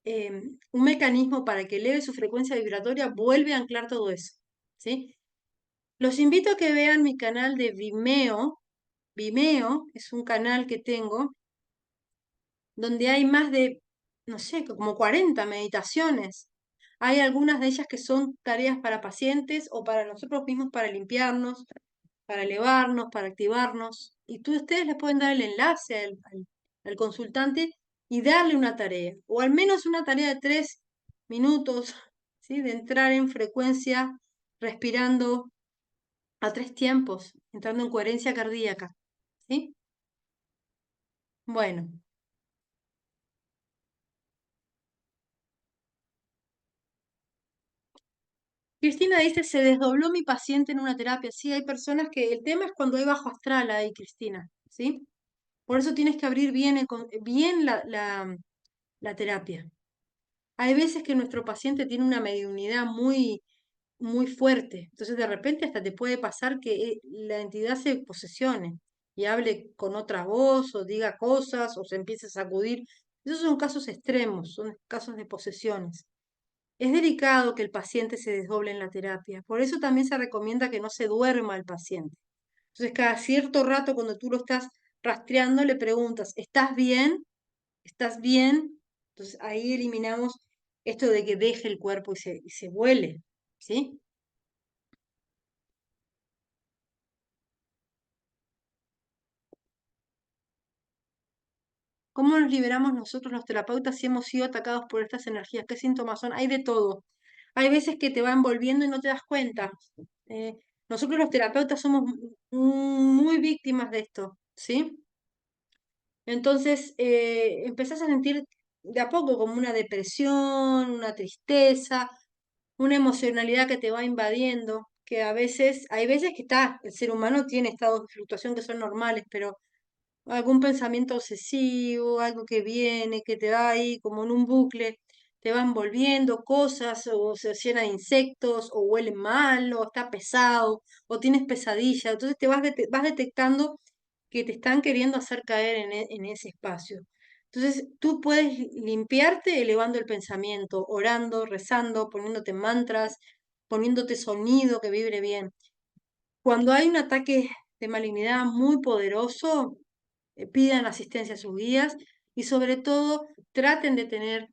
un mecanismo para que eleve su frecuencia vibratoria, vuelve a anclar todo eso, ¿sí? Los invito a que vean mi canal de Vimeo. Vimeo es un canal que tengo donde hay más de, no sé, como 40 meditaciones. Hay algunas de ellas que son tareas para pacientes o para nosotros mismos para limpiarnos, para elevarnos, para activarnos. Y ustedes les pueden dar el enlace al consultante y darle una tarea, o al menos una tarea de 3 minutos, ¿sí? De entrar en frecuencia, respirando a 3 tiempos, entrando en coherencia cardíaca. ¿Sí? Bueno, Cristina dice, se desdobló mi paciente en una terapia. Sí, hay personas que el tema es cuando hay bajo astral ahí, Cristina. ¿Sí? Por eso tienes que abrir bien, bien la terapia. Hay veces que nuestro paciente tiene una mediunidad muy fuerte. Entonces de repente hasta te puede pasar que la entidad se posesione y hable con otra voz o diga cosas o se empiece a sacudir. Esos son casos extremos, son casos de posesiones. Es delicado que el paciente se desdoble en la terapia. Por eso también se recomienda que no se duerma el paciente. Entonces cada cierto rato cuando tú lo estás rastreando le preguntas, ¿estás bien? ¿Estás bien? Entonces ahí eliminamos esto de que deje el cuerpo y se vuele, ¿sí? ¿Cómo nos liberamos nosotros los terapeutas si hemos sido atacados por estas energías? ¿Qué síntomas son? Hay de todo. Hay veces que te va envolviendo y no te das cuenta. Eh, Nosotros los terapeutas somos muy víctimas de esto, ¿sí? Entonces empezás a sentir de a poco como una depresión, una tristeza, una emocionalidad que te va invadiendo, que a veces, hay veces que el ser humano tiene estados de fluctuación que son normales, pero algún pensamiento obsesivo, algo que viene, que te va ahí como en un bucle, te van volviendo cosas, o se llena de insectos, o huele mal, o está pesado, o tienes pesadilla. Entonces vas detectando que te están queriendo hacer caer en ese espacio. Entonces tú puedes limpiarte elevando el pensamiento, orando, rezando, poniéndote mantras, poniéndote sonido que vibre bien. Cuando hay un ataque de malignidad muy poderoso, pidan asistencia a sus guías y sobre todo traten de tener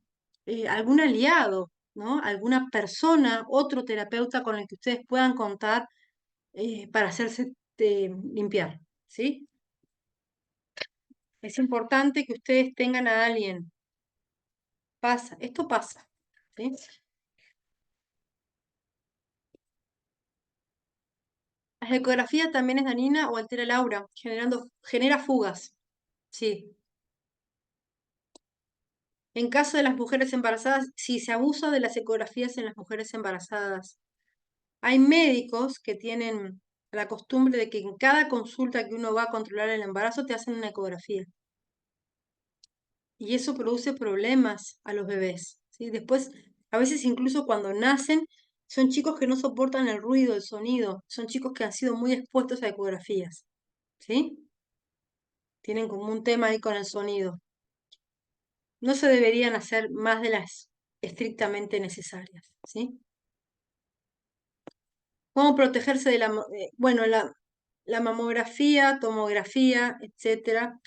algún aliado, ¿no? Alguna persona, otro terapeuta con el que ustedes puedan contar para hacerse limpiar, ¿sí? Es importante que ustedes tengan a alguien. Pasa, esto pasa. ¿Sí? La ecografía también es dañina o altera el aura, genera fugas. Sí. En caso de las mujeres embarazadas, si se abusa de las ecografías en las mujeres embarazadas, hay médicos que tienen la costumbre de que en cada consulta que uno va a controlar el embarazo te hacen una ecografía. Y eso produce problemas a los bebés, ¿sí? Después, a veces incluso cuando nacen, son chicos que no soportan el ruido, el sonido, son chicos que han sido muy expuestos a ecografías, ¿sí? Tienen como un tema ahí con el sonido. No se deberían hacer más de las estrictamente necesarias, ¿sí? ¿Cómo protegerse de bueno, la mamografía, tomografía, etcétera,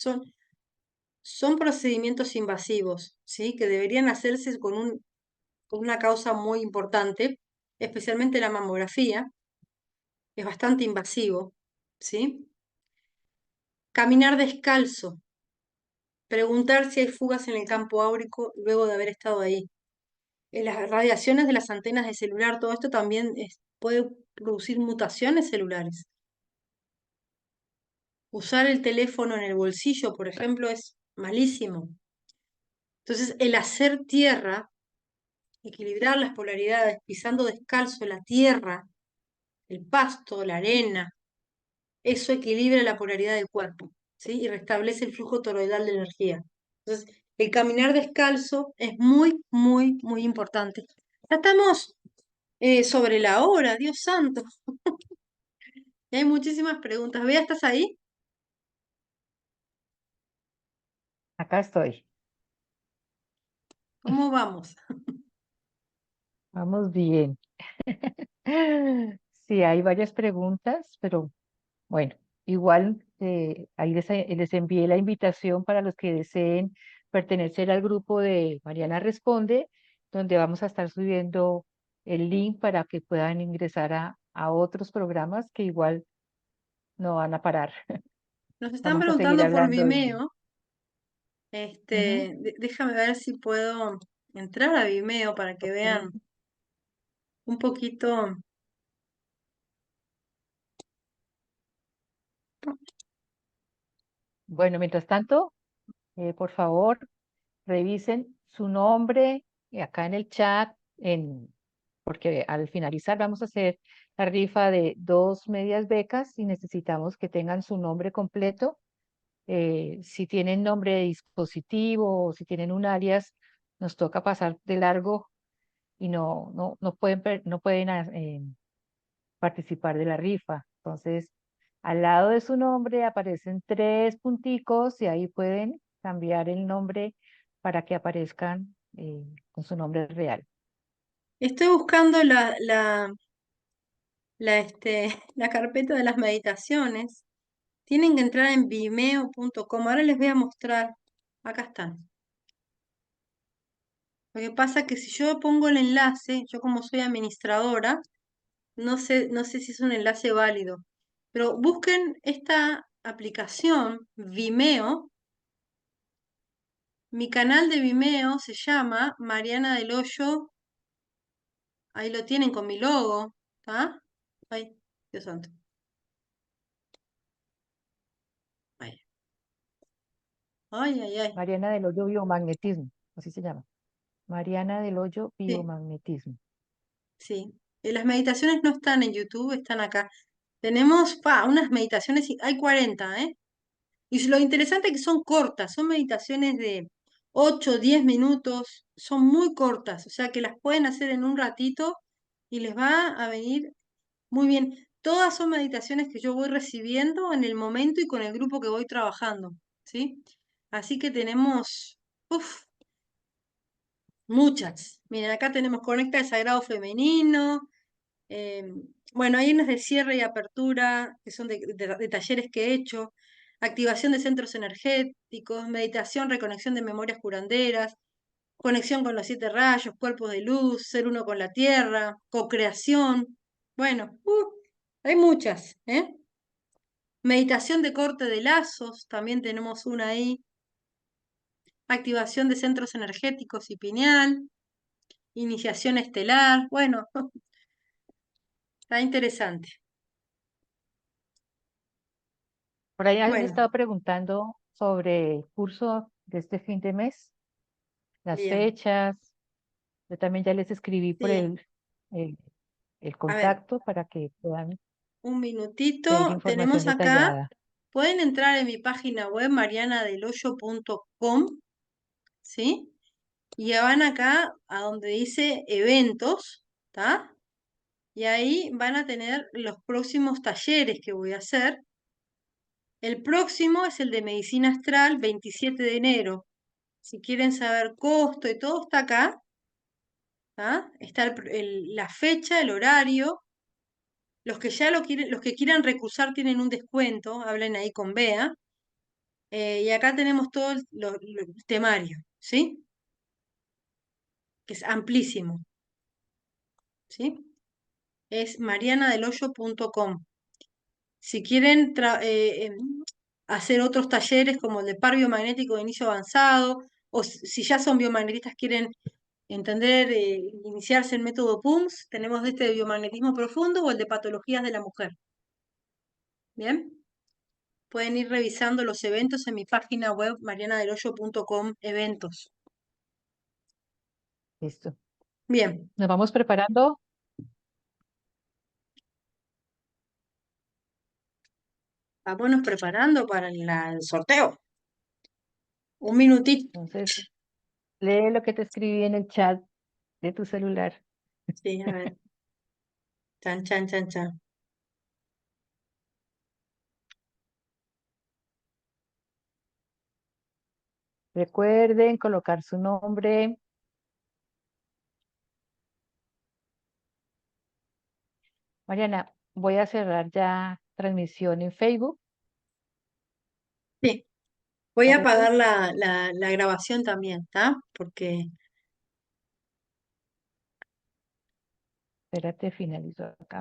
son procedimientos invasivos, ¿sí? Que deberían hacerse con una causa muy importante, especialmente la mamografía, es bastante invasivo, ¿sí? Caminar descalzo, preguntar si hay fugas en el campo áurico luego de haber estado ahí. Las radiaciones de las antenas de celular, todo esto también puede producir mutaciones celulares. Usar el teléfono en el bolsillo, por ejemplo, es malísimo. Entonces, el hacer tierra, equilibrar las polaridades, pisando descalzo la tierra, el pasto, la arena, eso equilibra la polaridad del cuerpo, ¿sí? Y restablece el flujo toroidal de energía. Entonces, el caminar descalzo es muy, muy, muy importante. Ya estamos sobre la hora, Dios santo. Y hay muchísimas preguntas. Bea, ¿estás ahí? Acá estoy. ¿Cómo vamos? Vamos bien. Sí, hay varias preguntas, pero bueno, igual ahí les envié la invitación para los que deseen pertenecer al grupo de Mariana Responde, donde vamos a estar subiendo el link para que puedan ingresar a otros programas que igual no van a parar. Nos están Vamos a seguir preguntando por hablando Vimeo. Ujú. Déjame ver si puedo entrar a Vimeo para que vean Ok. un poquito. Bueno, mientras tanto, por favor, revisen su nombre acá en el chat, porque al finalizar vamos a hacer la rifa de 2 medias becas y necesitamos que tengan su nombre completo. Si tienen nombre de dispositivo o si tienen un alias, nos toca pasar de largo y no pueden participar de la rifa. Entonces, al lado de su nombre aparecen 3 punticos y ahí pueden cambiar el nombre para que aparezcan con su nombre real. Estoy buscando la carpeta de las meditaciones. Tienen que entrar en vimeo.com. Ahora les voy a mostrar. Acá están. Lo que pasa es que si yo pongo el enlace, yo como soy administradora, no sé si es un enlace válido. Pero busquen esta aplicación, Vimeo. Mi canal de Vimeo se llama Mariana del Hoyo. Ahí lo tienen con mi logo. ¿Está? Ay, Dios santo. Ay, ay, ay, ay. Mariana del Hoyo Biomagnetismo, así se llama. Mariana del Hoyo Sí, Biomagnetismo. sí. Las meditaciones no están en YouTube, están acá. Tenemos, unas meditaciones, hay 40, ¿eh? Y lo interesante es que son cortas, son meditaciones de 8, 10 minutos, son muy cortas, o sea que las pueden hacer en un ratito y les va a venir muy bien. Todas son meditaciones que yo voy recibiendo en el momento y con el grupo que voy trabajando, ¿sí? Así que tenemos, uf, muchas. Miren, acá tenemos Conecta el Sagrado Femenino. eh, bueno, hay unas de cierre y apertura, que son de talleres que he hecho. Activación de centros energéticos, meditación, reconexión de memorias curanderas, conexión con los 7 rayos, cuerpos de luz, ser uno con la tierra, co-creación. Bueno, hay muchas, ¿eh? Meditación de corte de lazos, también tenemos una ahí. Activación de centros energéticos y pineal. Iniciación estelar. Bueno, está interesante. Por ahí han Bueno, estado preguntando sobre el curso de este fin de mes, las bien. fechas. Yo también ya les escribí por Sí, el, el a ver, contacto para que puedan un pedir minutito. información Tenemos acá, detallada. pueden entrar en mi página web marianadelhoyo.com, ¿sí? Y ya van acá a donde dice eventos, ¿está? Y ahí van a tener los próximos talleres que voy a hacer. El próximo es el de medicina astral, 27 de enero. Si quieren saber costo y todo, está acá. ¿Ah? Está la fecha, el horario. Los que ya lo quieren, los que quieran recursar tienen un descuento, hablen ahí con Bea. Y acá tenemos todo el temario, ¿sí? Que es amplísimo, ¿sí? Es marianadelhoyo.com. Si quieren hacer otros talleres como el de par biomagnético de inicio avanzado, o si ya son biomagnetistas, quieren entender, iniciarse el método PUMS, tenemos este de biomagnetismo profundo o el de patologías de la mujer. Bien, pueden ir revisando los eventos en mi página web marianadelhoyo.com, eventos. Listo. Bien, Nos vamos preparando. vámonos preparando para el sorteo. Un minutito. Entonces, lee lo que te escribí en el chat de tu celular. Sí, a ver. Chan, chan, chan, chan. Recuerden colocar su nombre. Mariana, voy a cerrar ya transmisión en Facebook. Sí, voy a ¿Parece? apagar la grabación también, ¿está? Porque Espérate, finalizo acá.